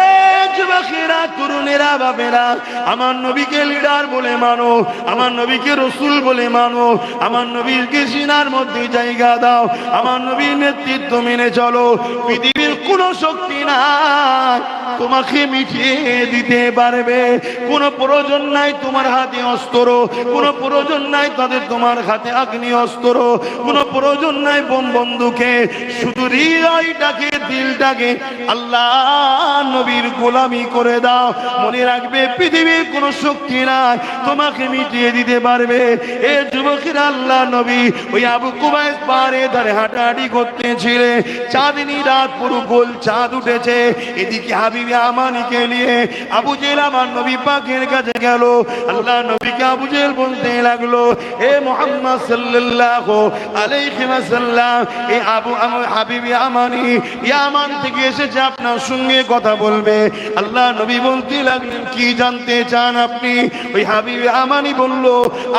এ যুবকেরা, তরুণেরা, বাপেরা, আমার নবীকে লিডার বলে মানো, আমার নবীকে রসুল বলে মানো, আমার নবীকে সিনার মধ্যে জায়গা দাও, আমার নবীর নেতৃত্ব মেনে চলো। পৃথিবীর কোনো শক্তি নাই তোমাকে মিটিয়ে দিতে পারবে। কোনো প্রয়োজন নাই তোমার হাতে অস্ত্র, কোনো প্রয়োজন নাই তাদের তোমার হাতে আগ্নি অস্ত্র, কোনো প্রয়োজন নাই বোম বন্ধুকে, শুধু হৃদয়টাকে দিলটাকে আল্লাহ নবীর গোলামি করে দাও। মনে রাখবে পৃথিবীর কোনো শক্তি নাই তোমাকে মিটিয়ে দিতে পারবে। এ যুবকেরা আল্লাহ নবী ওই আবু কুবাইস পারে ধারে হাঁটাহাঁটি করতেছিলে, চাঁদনি রাত, পুরো গোল চাঁদ উঠেছে। এদিকে হাবিবি আমানিকে নিয়ে আবু জেহেল আমার নবী পাকের কাছে গেল। আল্লাহ নবীকে আবু জেহেল বলতে লাগলো, এ মুহাম্মদ সাল্লাল্লাহু আলাইহি ওয়াসাল্লাম, এই হাবিবি আমানি ইয়ামান থেকে এসেছে, আপনার সঙ্গে কথা বলবে। আল্লাহ নবী বলতে লাগলেন, কি জানতে চান আপনি? ওই হাবিবি আমানি বলল,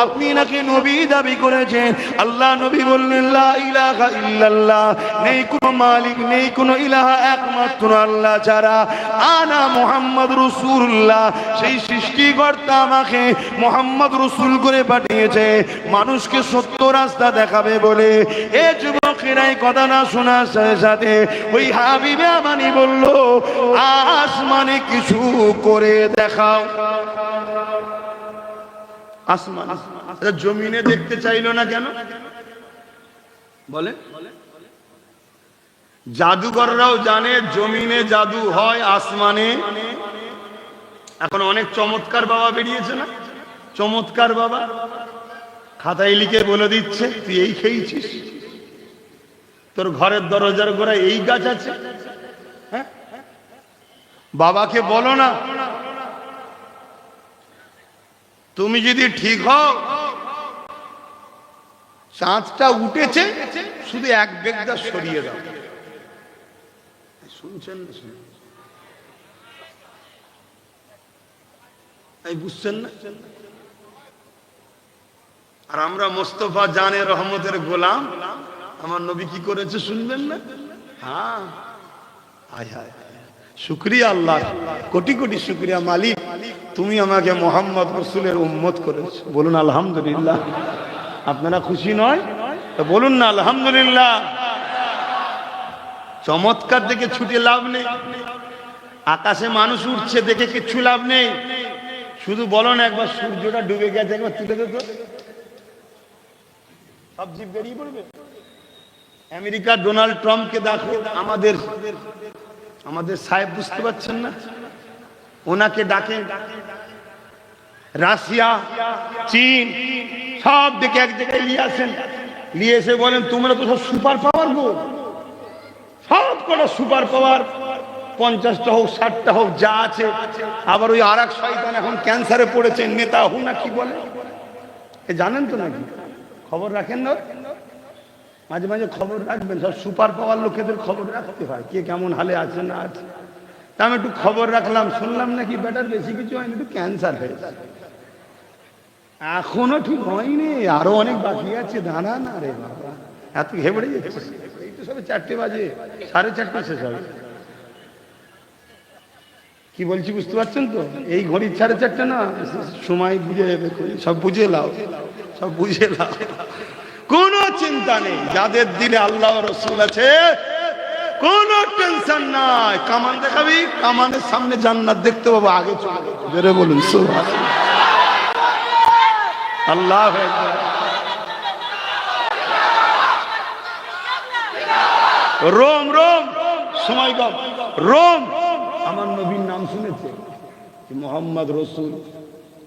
আপনি নাকি নবী দাবি করেছেন। আল্লাহ নবী বললেন, লা ইলাহা ইল্লাল্লাহ, নেই কোনো মালিক, নেই কোনো ইলাহা, একমাত্র আল্লাহ ছাড়া। আনা মুহাম্মদ রাসূলুল্লাহ, সেই সৃষ্টিকর্তা আমাকে মুহাম্মদ রাসূল করে পাঠিয়েছে মানুষকে সত্য রাস্তা দেখাবে বলে। এ যুবকেরা এই কথা না শোনার সাথে সাথে ওই হাবিবে আমানি বলল, আসমানে কিছু করে দেখাও। আসমান জমিনে দেখতে চাইলো না কেন বলে? জাদুকররাও জানে জমিনে জাদু হয়, আসমানে। এখন অনেক চমৎকার বাবা বেরিয়েছে না, চমৎকার বাবা খাতায় লিখে বলে দিচ্ছে, তুই এই খেয়েছিস, তোর ঘরের দরজার গোড়ায় এই গাছ আছে। হ্যাঁ, বাবাকে বলো না, তুমি যদি ঠিক হও, চাঁদটা উঠেছে, শুধু এক বেগদা সরিয়ে দাও। শুনছেন না? এই বুঝছেন না? আর আমরা মোস্তফা জানে রহমতের গোলাম, আমার নবী কি করেছে শুনবেন না? হ্যাঁ, হায় হায়, শুকরিয়া আল্লাহ, কোটি কোটি শুকরিয়া মালিক, তুমি আমাকে মোহাম্মদ রাসূলের উম্মত করেছো। বলুন আলহামদুলিল্লাহ। আপনারা খুশি নয় তো বলুন না আলহামদুলিল্লাহ। চমৎকার দেখে ছুটে লাভ নেই, আকাশে মানুষ উঠছে দেখে কিচ্ছু লাভ নেই। শুধু বলো না একবার সূর্যটা ডুবে গেছে, একবার তুলে দে তো, সব জীব বেরিয়ে পড়বে। আমেরিকার ডোনাল্ড ট্রাম্পকে দেখো, আমাদের সাহেব, বুঝতে পারছেন না? ওনাকে ডাকে রাশিয়া, চীন, সব দেখে এক জায়গায় নিয়ে আসেন, নিয়ে এসে বলেন, তোমরা তো সব সুপার পাওয়ার গো, সব কটা সুপার পাওয়ার, 50টা হোক 60টা হোক যা আছে। আবার ওই আর এক শয়তান এখন ক্যান্সারে পড়েছে, নেতা হু না কি বলে, এ জানেন তো নাকি? খবর রাখেন না? মাঝে মাঝে খবর রাখবেন, সব সুপার পাওয়ার লোকেদের খবর রাখতে হয়, কে কেমন হালে আছে না আছে। তা আমি একটু খবর রাখলাম, শুনলাম নাকি বেটার বেশি কিছু হয়নি, একটু ক্যান্সার হয়েছে। এখনো ঠিক হয়নি, আরো অনেক বাকি আছে। দাঁড়া না রে বাবা, এত ঘেবড়ে যাচ্ছে। এই তো সবে 4টে বাজে, 4:30 শেষ হবে। কি বলছি বুঝতে পারছেন তো? এই ঘড়ির 4:30 না, সময় বুঝে যাবে, সব বুঝে লাও, সব বুঝে লাও, কোনো চিন্তা নেই। যাদের দিলে আল্লাহ রাসূল আছে, কোনো টেনশন নাই। কামান দেখাবি, কামানের সামনে জান্নাত দেখতে পাবো, আগে চলে বেরে বলুন সুবহানাল্লাহ, আল্লাহু আকবার। রোম, রোম, সময় কম, রোম আমার নবীর নাম শুনেছে, মুহাম্মদ রাসূল,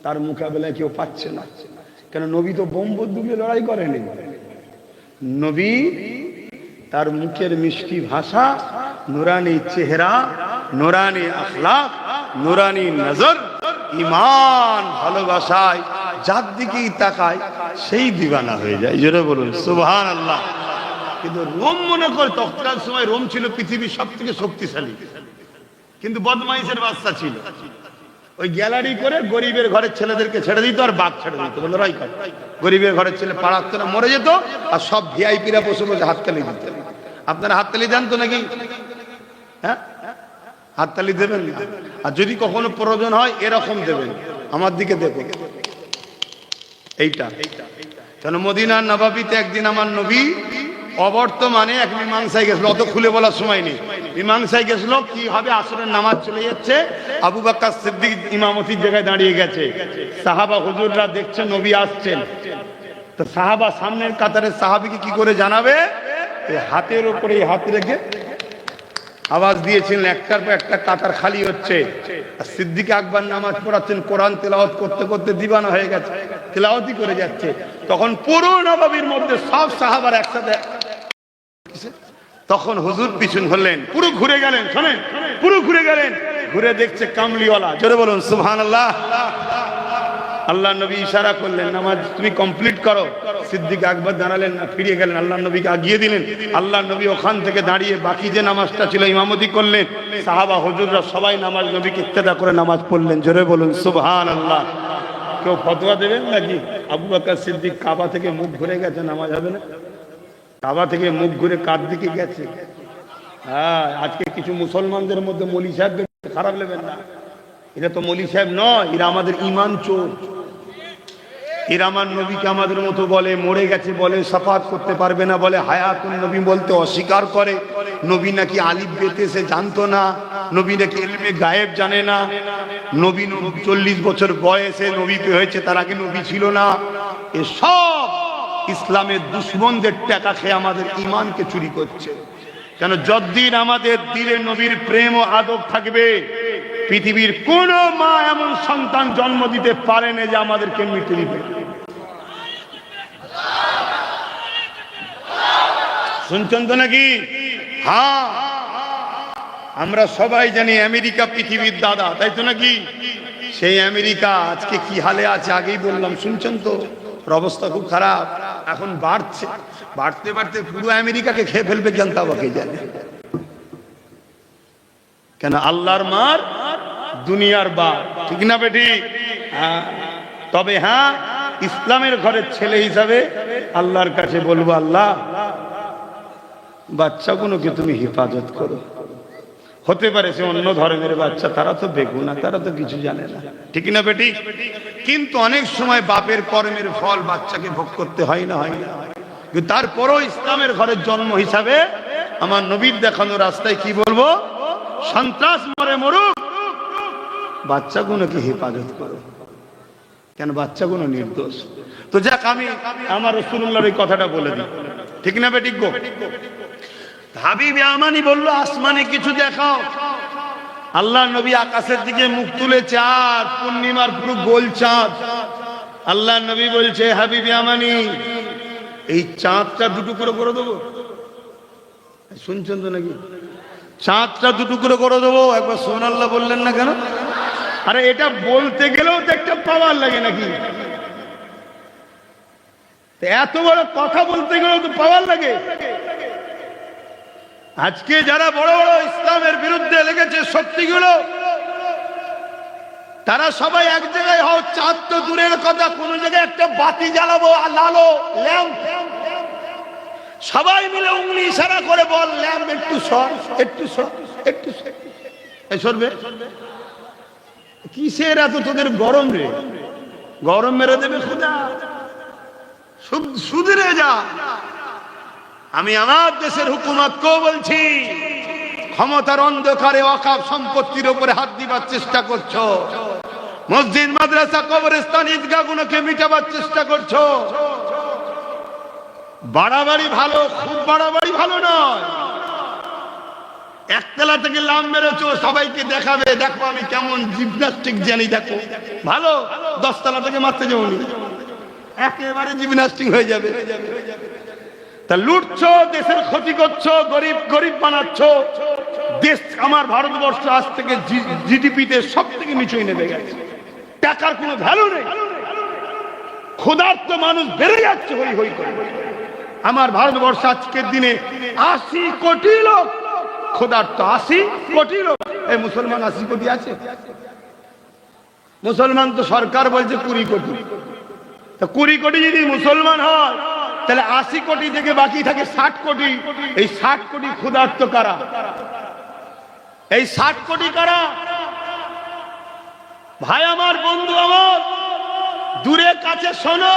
তার মোকাবেলায় কেউ পাচ্ছে না। কেন? নবী তো বোম বন্দুকে লড়াই করেনি। নবী তার মুখের মিষ্টি ভাষা, নুরানি চেহারা, নুরানি আখলাক, নুরানি নজর, ঈমান, ভালোবাসায় যার দিকেই তাকায় সেই দিওয়ানা হয়ে যায়। জোরে বলুন সুবহানাল্লাহ। কিন্তু রোম মনে করে, তখনকার সময় রোম ছিল পৃথিবীর সবথেকে শক্তিশালী, কিন্তু বদমাইশের বাচ্চা ছিল। ওই গ্যালারি করে গরিবের ঘরের ছেলেদেরকে ছেড়ে দিত, আর বাঘ ছেড়ে দিত, বলে রাই কর। গরিবের ঘরের ছেলে পাড়াতো না, মরে যেত, আর সব ভিআইপিরা বসে বসে হাততালি দিত। আপনারা হাততালি দেন তো নাকি? হ্যাঁ, হাততালি দেবেন না। আর যদি কখনো প্রয়োজন হয় এরকম দেবেন, আমার দিকে দেখুন, এইটা। কেন? মদিনার নবাবিতে একদিন আমার নবী অবর্তমানে এক মীমাংসায় গেছিল, অত খুলে বলার সময় নেই। মীমাংসায় গেছিল, কি হবে, আসরের নামাজ চলে যাচ্ছে, আবু বকর সিদ্দিক ইমামতির জায়গায় দাঁড়িয়ে গেছে, সাহাবা হুজুররা দেখছে নবী আসছেন, তো সাহাবা সামনের কাতারের সাহাবিকে কি করে জানাবে? এই হাতের উপরে এই হাত রেখে আওয়াজ দিয়েছিলেন, একটার পর একটা কাতার খালি হচ্ছে। আর সিদ্দিক আকবর নামাজ পড়াচ্ছেন, কোরআন তেলাওয়াত করতে করতে দিবানা হয়ে গেছে, তেলাওয়াতই করে যাচ্ছে। তখন পুরো নববীর মধ্যে সব সাহাবার একসাথে, তখন হুজুর পিছন হলেন, পুরো ঘুরে গেলেন, শোনেন, পুরো ঘুরে গেলেন, ঘুরে দেখছে কামলিওয়ালা। জোরে বলুন সুবহানাল্লাহ। আল্লাহ নবী ইশারা করলেন, নামাজ তুমি কমপ্লিট করো। সিদ্দিক আকবর দাঁড়ালেন না, ফিরে গেলেন, আল্লাহ নবীকে আগিয়ে দিলেন। আল্লাহ নবী ওখান থেকে দাঁড়িয়ে বাকি যে নামাজটা ছিল ইমামতি করলেন। সাহাবা হুজুররা সবাই নামাজ নবীকে ইক্তেদা করে নামাজ পড়লেন। জোরে বলুন সুবহানাল্লাহ। কেউ ফতোয়া দেবেন নাকি আবু বকর সিদ্দিক কাবা থেকে মুখ ঘুরে গেছে, নামাজ হবে না? কাবা থেকে মুখ ঘুরে কার দিকে গেছে? হ্যাঁ, আজকে কিছু মুসলমানদের মধ্যে মৌলী সাহেব খারাপ নেবেন না, এরা তো মৌলী সাহেব নয়, এরা আমাদের ইমান চোর। এরা আমার নবীকে আমাদের মতো বলে, মরে গেছে বলে, সাফাত করতে পারবে না বলে, হায়াতুন নবী বলতে অস্বীকার করে। নবী নাকি আলিফ বেতে সে জানতো না, নবী নাকি ইলমে গায়েব জানে না, নবী 40 বছর বয়সে নবী হয়েছে, তার আগে নবী ছিল না। এসব ইসলামের দুশ্মনদের টাকা খেয়ে আমাদের ইমানকে চুরি করছে। কেন? যতদিন আমাদের দিলে নবীর প্রেম ও আদব থাকবে, পৃথিবীর কোন মা এমন সন্তান জন্ম দিতে পারে না যে আমাদেরকে মিটে দিবে। শুনছেন তো নাকি? হ্যাঁ, আমরা সবাই জানি আমেরিকা পৃথিবীর দাদা, তাই তো নাকি? সেই আমেরিকা আজকে কি হালে আছে আগেই বললাম, শুনছেন তো? অবস্থা খুব খারাপ। এখন বাড়ছে, বাড়তে বাড়তে পুরো আমেরিকাকে খেয়ে ফেলবে জানতা বাকি জানে। কেন? আল্লাহর মার দুনিয়ার বার, ঠিক না বেটি? তবে হ্যাঁ, ইসলামের ঘরের ছেলে হিসাবে আল্লাহর কাছে বলবো, আল্লাহ বাচ্চাগুলোকে তুমি হেফাজত করো। হতে পারে সে অন্য ধর্মের বাচ্চা, তারা তো বেগুনা, তারা তো কিছু জানে না, ঠিক না বেটি? কিন্তু অনেক সময় বাপের কর্মের ফল বাচ্চাকে ভোগ করতে হয় না, হয় না? কিন্তু তারপরও ইসলামের ঘরের জন্ম হিসাবে আমার নবীর দেখানো রাস্তায় কি বলবো? সন্ত্রাস মরে মরুক, বাচ্চাগুলোকে হেফাজত করো। কেন? বাচ্চাগুলো নির্দোষ। তো যাক, আমি আমার রাসূলুল্লাহর এই কথাটা বলে দিই, ঠিক না বেটি গো? হাবিবে আমানি বলল, আসমানে কিছু দেখাও। আল্লাহ নবী আকাশের দিকে মুখ তুলে, চাঁদ, পূর্ণিমার পুরো গোল চাঁদ। আল্লাহ নবী বলছে, হাবিবে আমানি, এই চাঁদটা দুটুকরো করে দেবো। শুনছেন তো নাকি? চাঁদটা দুটুকরো করে দেবো। একবার সুবহানাল্লাহ বললেন না কেন? আরে এটা বলতে গেলেও তো একটা পাওয়ার লাগে নাকি? এত বড় কথা বলতে গেলেও তো পাওয়ার লাগে। আজকে যারা বড় বড় ইসলামের বিরুদ্ধে লেগেছে শক্তিগুলো, তারা সবাই এক জায়গায় হও। চাঁদ তো দূরের কথা, কোন জায়গায় একটা বাতি জ্বালাবো, লালো ল্যাম্প, সবাই মিলে উংলি ইশারা করে বল, ল্যাম্প একটু সর, একটু সর, একটু সরবে। কিসের এত তোদের গরম রে? গরম মেরে দেবে খুদা, সুধরে যা। আমি আমার দেশের হুকুমতকেও বলছি, ক্ষমতার অন্ধকারে ওয়াকফ সম্পত্তির উপরে হাত দিবার চেষ্টা করছো, মসজিদ, মাদ্রাসা, কবরস্থান, ঈদগাহগুলোকে মিটাবার চেষ্টা করছো। বাড়াবাড়ি ভালো, খুব বাড়াবাড়ি ভালো নয়। একতলা থেকে লাম মেরেছো, সবাইকে দেখাবে, দেখো আমি কেমন জিমন্যাস্টিক জানি, দেখো ভালো। 10 তলা থেকে মারতে যাবনি, একেবারে জিমন্যাস্টিক হয়ে যাবে। তা লুটছো, দেশের ক্ষতি করছো, গরিব গরিব বানাচ্ছো। দেশ আমার ভারতবর্ষ আজ থেকে জিডিপিতে সব থেকে নিচুই নেমে গেছে। টাকার কোনো ভ্যালু নেই। ক্ষুধার্ত মানুষ বেড়ে যাচ্ছে হই হই করে। আমার ভারতবর্ষ আজকের দিনে 80 কোটি লোক ক্ষুধার্ত, 80 কোটি লোক। এই মুসলমান 80 কোটি আছে? মুসলমান তো সরকার বলছে 20 কোটি। তা 20 কোটি যদি মুসলমান হয়, তাহলে 80 কোটি থেকে বাকি থাকে 60 কোটি। এই 60 কোটি ক্ষুধার্ত কারা? এই 60 কোটি কারা? ভাই আমার, বন্ধু আমার, দূরে কাছে শোনো।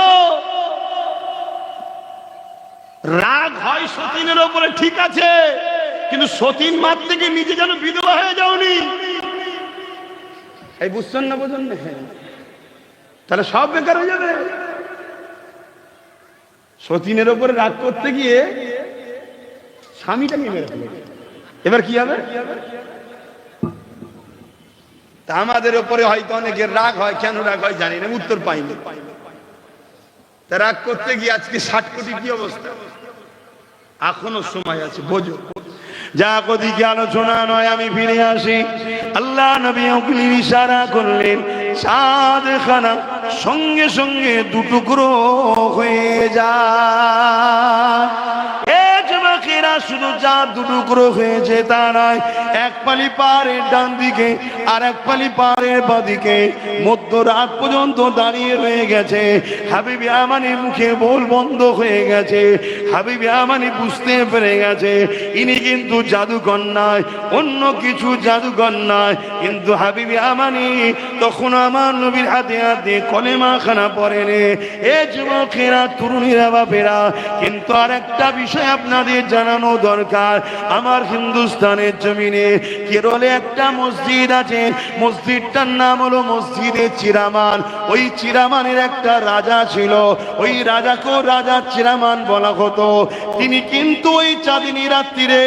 রাগ হয় সতীনের ওপরে, ঠিক আছে, কিন্তু সতীন মারতে গিয়ে নিজে যেন বিধবা হয়ে যাওনি। এই বুঝছেন না? বোঝেন না? তাহলে সব বেকার হয়ে যাবে। সতীনের ওপরে রাগ করতে গিয়ে স্বামীটাকে মেরে ফেলে। এবার কি হবে? তা আমাদের ওপরে হয়তো অনেকের রাগ হয়, কেন রাগ হয় জানি না, উত্তর পাইনি। তা রাগ করতে গিয়ে আজকে 60 কোটি কি অবস্থা। এখনো সময় আছে, বোঝো। যা ওদিকে আলোচনা নয়, আমি ফিরে আসি। আল্লাহ নবী উগলি ইশারা করলেন, চাঁদ খানা সঙ্গে সঙ্গে দুটুকরো হয়ে যায়। শুধু চাঁদ দুটুকরো হয়েছে তা নয়, এক পালি পাহাড়ের ডান দিকে আর এক পালি পাহাড়ের বাদিকে মধ্যরাত পর্যন্ত দাঁড়িয়ে রয়ে গেছে। হাবিবি আমানের মুখে বল বন্ধ হয়ে গেছে। হাবিবি আমানি বুঝতে পেরে গেছে ইনি কিন্তু জাদুকর নয়, অন্য কিছু জাদুকর নয়। কিন্তু হাবিবি আমানি তখন আমার নবীর হাতে হাতে কলেমা খানা পড়ে রে। এ যুবকেরা, তরুণীরা, বাপেরা, কিন্তু আর একটা বিষয় আপনাদের জানানো দরকার। আমার হিন্দুস্তানের জমিনে কেরলে একটা মসজিদ আছে, মসজিদটার নাম হলো মসজিদে চিরামান। ওই চিরামানের একটা রাজা ছিল, ওই রাজাকেও রাজা চিরামান বলা হতো। তিনি কিন্তু ওই চাঁদনী রাত্রিরে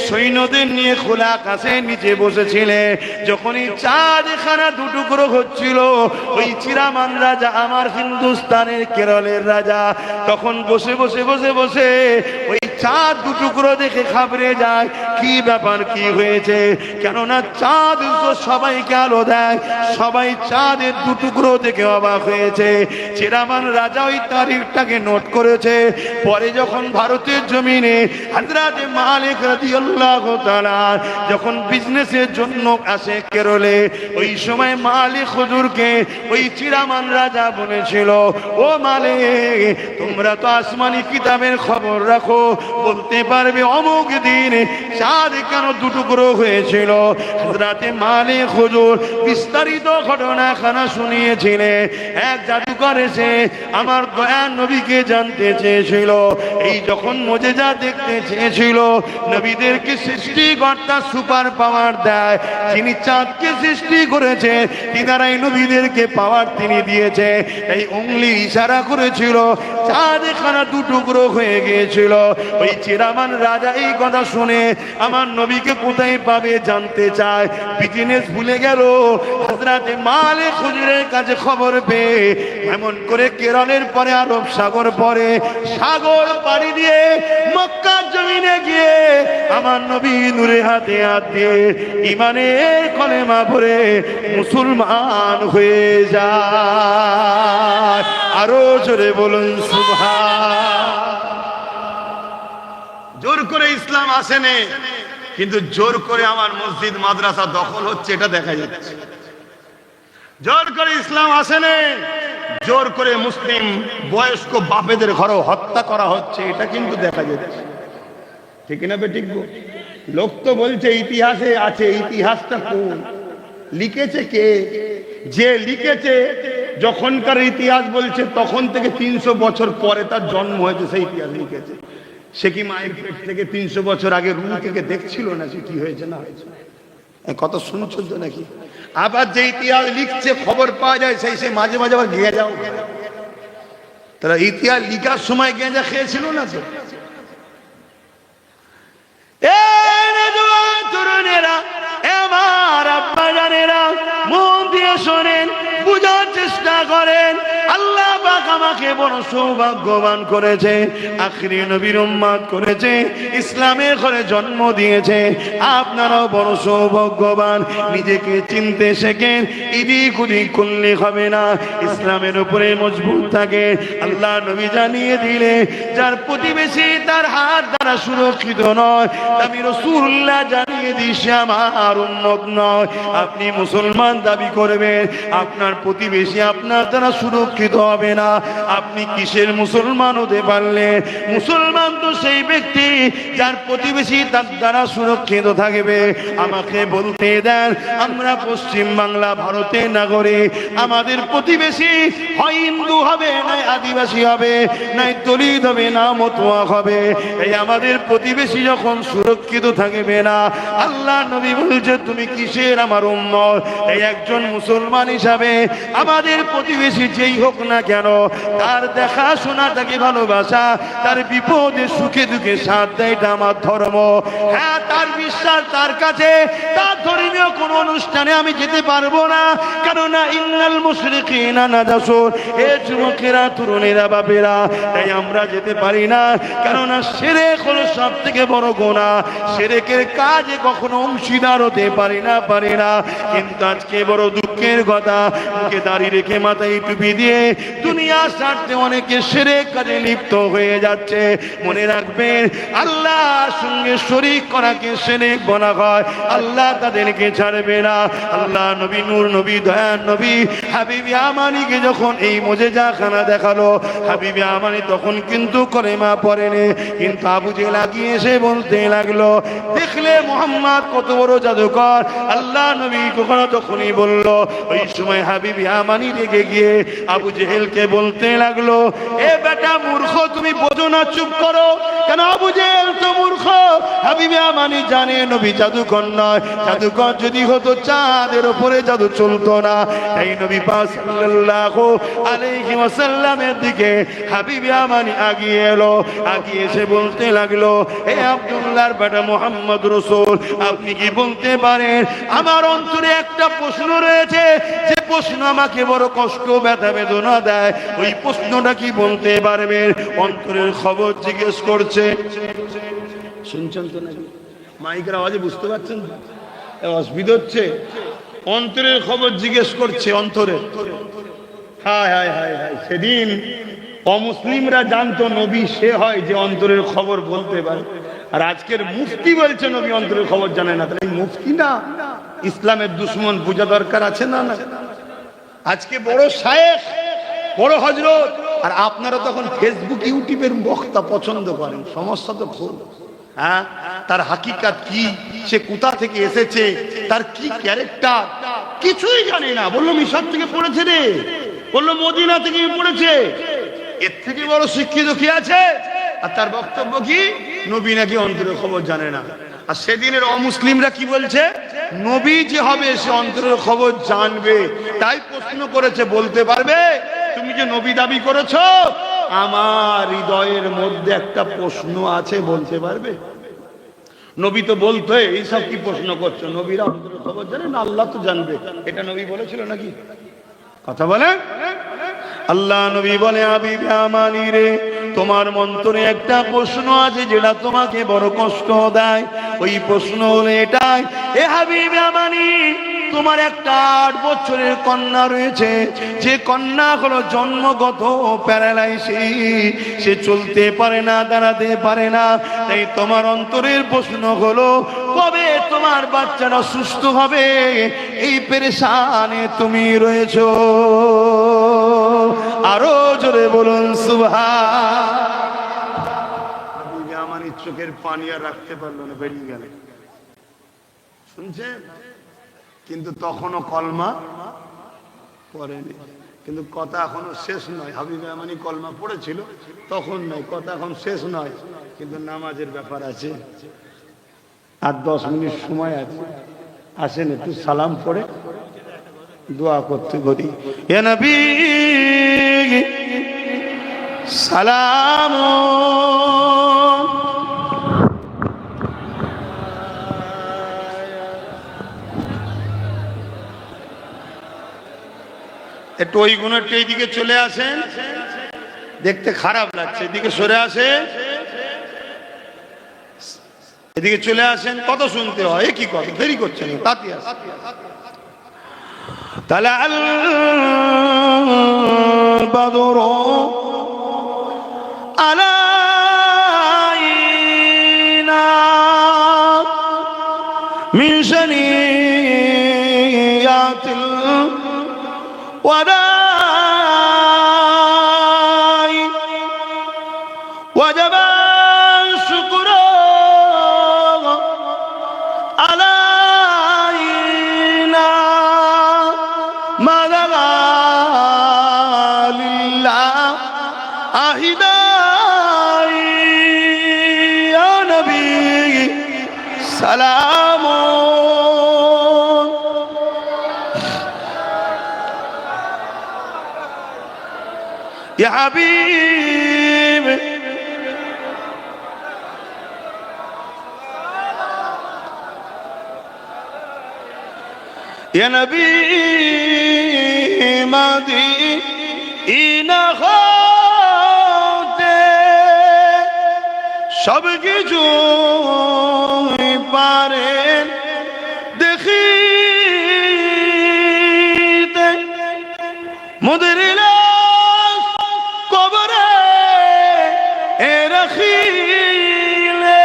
সৈন্যদের নিয়ে খোলা আকাশের নিচে বসেছিলেন। যখন এই চাঁদ খানা দুটুকরো হচ্ছিল, ওই চিরামান রাজা, আমার হিন্দুস্তানের কেরলের রাজা, তখন বসে বসে বসে বসে ওই চাঁদ দুটুকরো দেখে ঘাবড়ে যায়। কি ব্যাপার, কি হয়েছে? কেননা চাঁদ তো সবাইকে আলো দেয়, সবাই চাঁদের দুটুকরো দেখে অবাক হয়েছে। চিরামান রাজা ওই তারিখটাকে নোট করেছে। পরে যখন ভারতের জমিনে হযরত মালিক রাদিয়াল্লাহু তাআলা যখন বিজনেসের জন্য আসে কেরলে, ওই সময় মালিক হুজুরকে ওই চিরামান রাজা বলেছিল, ও মালিক, তোমরা তো আসমানি কিতাবের খবর রাখো, বলতে পারবে অমুক দিন চাঁদ কেন দুটুকরো হয়েছিল? হযরত মালিক হুজুর বিস্তারিত ঘটনাখানা শুনিয়েছিলেন। এক জাদুকর এসে আমার দয়ার নবীকে জানতে চেয়েছিল। এই যখন মুজিজা দেখতে চেয়েছিল, নবীদেরকে সৃষ্টিকর্তা সুপার পাওয়ার দেয়। যিনি চাঁদকে সৃষ্টি করেছে, তিনারাই নবীদেরকে পাওয়ার তিনি দিয়েছে। এই উংলি ইশারা করেছিল, চাঁদ খানা দুটুকরো হয়ে গিয়েছিল। ওই চিরামান রাজা এই কথা শুনে আমার নবীকে কোথায় পাবে জানতে চায়। বিজনেস ভুলে গেল, হযরত মালিক হুজুরের কাছে খবর পেয়ে এমন করে কেরলের পরে আরব সাগর, পরে সাগর পাড়ি দিয়ে মক্কার জমিনে গিয়ে আমার নবী নূরে হাতে হাত দিয়ে ইমানের কলেমা পড়ে মুসলমান হয়ে যায়। আরো জোরে বলুন সুবহান। জোর করে ইসলাম আসেনি, কিন্তু জোর করে আমার মসজিদ মাদ্রাসা দখল হচ্ছে, এটা দেখা যাচ্ছে। জোর করে ইসলাম আসেনি, জোর করে মুসলিম বয়স্ক বাপেদের ঘরও হত্যা করা হচ্ছে, এটা কিন্তু দেখা যাচ্ছে। ঠিক না বে? ঠিক। লোক তো বলছে ইতিহাসে আছে, ইতিহাসটা কোন লিখেছে কে? যে লিখেছে যখনকার ইতিহাস বলছে তখন থেকে 300 বছর পরে তার জন্ম হয়েছে, সেই ইতিহাস লিখেছে। সে কি মায়ের পেট থেকে 300 বছর আগে রুহ থেকে দেখছিল না সে কি হয়েছে না হয়েছে? কত শুনছো তো নাকি? আবার যে ইতিহাস লিখছে খবর পাওয়া যায়, সেই সে মাঝে মাঝে আবার গেঁজা যাও। তারা ইতিহাস লিখার সময় গেঁজা খেয়েছিল না তো? তরুণেরা, আমার আব্বা জানেরা, মন দিয়ে শোনেন, বুঝার চেষ্টা করেন। আল্লাহ পাক আমাকে বড় সৌভাগ্যবান করেছে, আখিরি নবীর উম্মত করেছে, ইসলামের ঘরে জন্ম দিয়েছে। আপনারাও বড় সৌভাগ্যবান। নিজেকে চিনতে শেখেন, এদিক ওদিক করলে হবে না, ইসলামের উপরে মজবুত থাকে। আল্লাহ নবী জানিয়ে দিলে, যার প্রতিবেশী তার হাত দ্বারা সুরক্ষিত নয়, আমি রাসূলুল্লাহ জানিয়ে দিছি আমার উম্মত নয়। আপনি মুসলমান দাবি করবেন, আপনার প্রতিবেশী আপনার দ্বারা সুরক্ষিত হবে না। আপনি কিসের মুসলমান হতে পারলেন? মুসলমান তো সেই ব্যক্তি যার প্রতিবেশী তার দ্বারা সুরক্ষিত থাকবে। আমাকে বলতে দেন, আমরা পশ্চিম বাংলা ভারতের নাগরিক, আমাদের প্রতিবেশী হয় হিন্দু হবে, নাই আদিবাসী হবে, নাই দলিত হবে, না মতুয়া হবে। এই আমাদের প্রতিবেশী যখন সুরক্ষিত থাকবে না, আল্লাহ নবী বলছে তুমি কিসের আমার উম্মত? এই একজন মুসলমান হিসাবে আমাদের প্রতিবেশী যেই হোক না কেন, তার দেখাশোনা, তাকে ভালোবাসা, তার বিপদে সুখে দুঃখে সাথ দেয়, এটা আমার ধর্ম। হ্যাঁ, তার বিশ্বাস, তার কাছে তার ধর্মীয় কোন অনুষ্ঠানে আমি যেতে পারবো না, কেননা ইন্নাল মুশরিকিনা নাজাসুন। এ যুবকেরা, তরুণেরা, বাপেরা, তাই আমরা যেতে পারি না, কেননা শিরক হলো সব থেকে বড় গুনাহ। শিরকের কাজে কখনো অংশীদার হতে পারি না। কিন্তু আজকে বড় দুঃখের কথা, মুখে দাড়ি রেখে মাথায় টুপি দিয়ে দুনিয়া ছাড়তে অনেকে শিরক কাজে লিপ্ত হয়ে যাচ্ছে। মনে রাখবেন, আল্লাহর সঙ্গে শরীক করাকে শিরক বলা হয়। আল্লাহ তাদেরকে ছাড়বে না। আল্লাহ নবী, নূর নবী, দয়ার নবী হাবিবে আমানিকে যখন এই মুজিজাখানা দেখালো, হাবিবে আমানি তখন কিন্তু কলেমা পড়েনি। কিন্তু আবু জেহেল আগিয়ে এসে বলতে লাগলো, দেখলে মুহাম্মদ কত বড় জাদুকর। আল্লাহ নবী কখনো তখনই বলল। ওই সময় হাবিবে আমানি রেগে গিয়ে আবু জেহেলকে বলতে লাগলো, এ বেটা মূর্খ, তুমি বোঝো না, চুপ করো। কেন? আবু জেহেল তো মূর্খ। হাবিবে আমানি জানে নবী জাদুকর নয়। জাদুকর যদি হতো চাঁদের উপরে জাদু চলতো না। তাই নবী পাক সাল্লাল্লাহু আলাইহি ওয়াসাল্লামের দিকে হাবিবে আমানি আগিয়ে এলো। আগিয়ে এসে বলতে লাগলো, হে আব্দুল্লাহর বেটা মুহাম্মদ রাসূল, আপনি কি বলতে পারেন আমার অন্তরে একটা প্রশ্ন রয়েছে, যে প্রশ্ন আমাকে বড় কষ্ট, ব্যথা, বেদনা দেয়। ওই প্রশ্নটা কি বলতে পারবেন? অন্তরের খবর জিজ্ঞেস করছে। শুনছেন তো নাকি? মাইকের আওয়াজে বুঝতে পারছেন? অসুবিধা হচ্ছে? অন্তরের খবর জিজ্ঞেস করছে, অন্তরের। হায় হায় হায় হায়, সেদিন অমুসলিমরা জানতো নবী সে হয় যে অন্তরের খবর বলতে পারে। আর আজকের মুফতি বলছে নবী অন্তরের খবর জানে না। তাহলে মুফতি না ইসলামের দুশ্মন, বোঝা দরকার আছে না? না, আজকে বড় শায়েখ, বড় হযরত, আর আপনারা তখন ফেসবুক, ইউটিউবের বক্তা পছন্দ করেন। সমস্যা তো খুব। হ্যাঁ, তার হাকিকাত কি, সে কোথা থেকে এসেছে, তার কি ক্যারেক্টার, কিছুই জানে না। বললো মিশর থেকে পড়েছে রে, বললো মদিনা থেকে পড়েছে। এর থেকে বড় শিক্ষিত কি আছে? আর তার বক্তব্য কি? নবী নাকি অন্তরের খবর জানে না। আর সেদিনের অমুসলিমরা কি বলছে? নবী যে হবে সে অন্তরের খবর জানবে। তাই প্রশ্ন করেছে, বলতে পারবে তুমি যে নবী দাবি করেছো, আমার হৃদয়ের মধ্যে একটা প্রশ্ন আছে, বলতে পারবে? নবী তো বলতো, এইসব কি প্রশ্ন করছো? নবীরা অন্তরের খবর জানে না, আল্লাহ তো জানবে। এটা নবী বলেছিল নাকি? কথা বলে। আল্লাহ নবী বলে, হাবিবে আমানি রে, তোমার মন্তরে একটা প্রশ্ন আছে যেটা তোমাকে বড় কষ্ট দেয়। ওই প্রশ্ন হলো এটাই, এ হাবিবে আমানি, তোমার একটা 8 বছরের কন্যা রয়েছে, যে কন্যা হলো জন্মগত প্যারালাইসিস, সে চলতে পারে না, দাঁড়াতে পারে না। তাই তোমার অন্তরের প্রশ্ন হলো, কবে তোমার বাচ্চাটা সুস্থ হবে? এই পেরেশানে তুমি রয়েছো। আরো জোরে বলুন সুবহান। আমার চোখের পানি আর রাখতে পারলো না, বেরিয়ে গেল। শুনছেন? কিন্তু তখনও কলমা পড়েনি। কিন্তু কথা এখনো শেষ নয়। হাবিবে আমানি কলমা পড়েছিল তখন নয়, কথা এখন শেষ নয়। কিন্তু নামাজের ব্যাপার আছে, আর 10 মিনিট সময় আছে। আসেন একটু সালাম পড়ে দোয়া করতে বলি। ইয়া নবী সালাম। একটু ওই গুণেরটা এইদিকে চলে আসেন, দেখতে খারাপ লাগছে। এদিকে সরে আসেন, এদিকে চলে আসেন। কত শুনতে হয়, কি কথা, দেরি করছেন, তাতে আসেন। তালা আল বাদর আলাইনা মিন শানিয়াতিল ওয়াদাই ওয়াজাবা শুকরা আলাইনা মাদালা লিল্লাহ আহিদাই ইয়া নবী সালাম। ইয়া হাবিব ইয়া নবী মদিনা হতে সব কিছু পারেন দেখিতে মোদের লাশ কবরে রাখিলে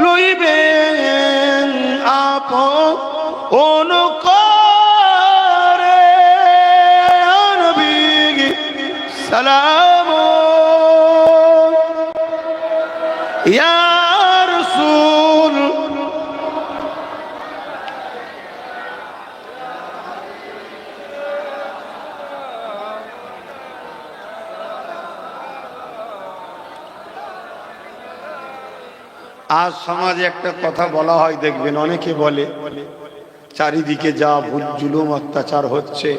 লইবেন আপন করে নবী সালাম ইয়া রাসূল আজ সমাজে একটা কথা বলা হয় দেখবেন, অনেকে বলে চারিদিকে যা ভুল জুলুম অত্যাচার হচ্ছে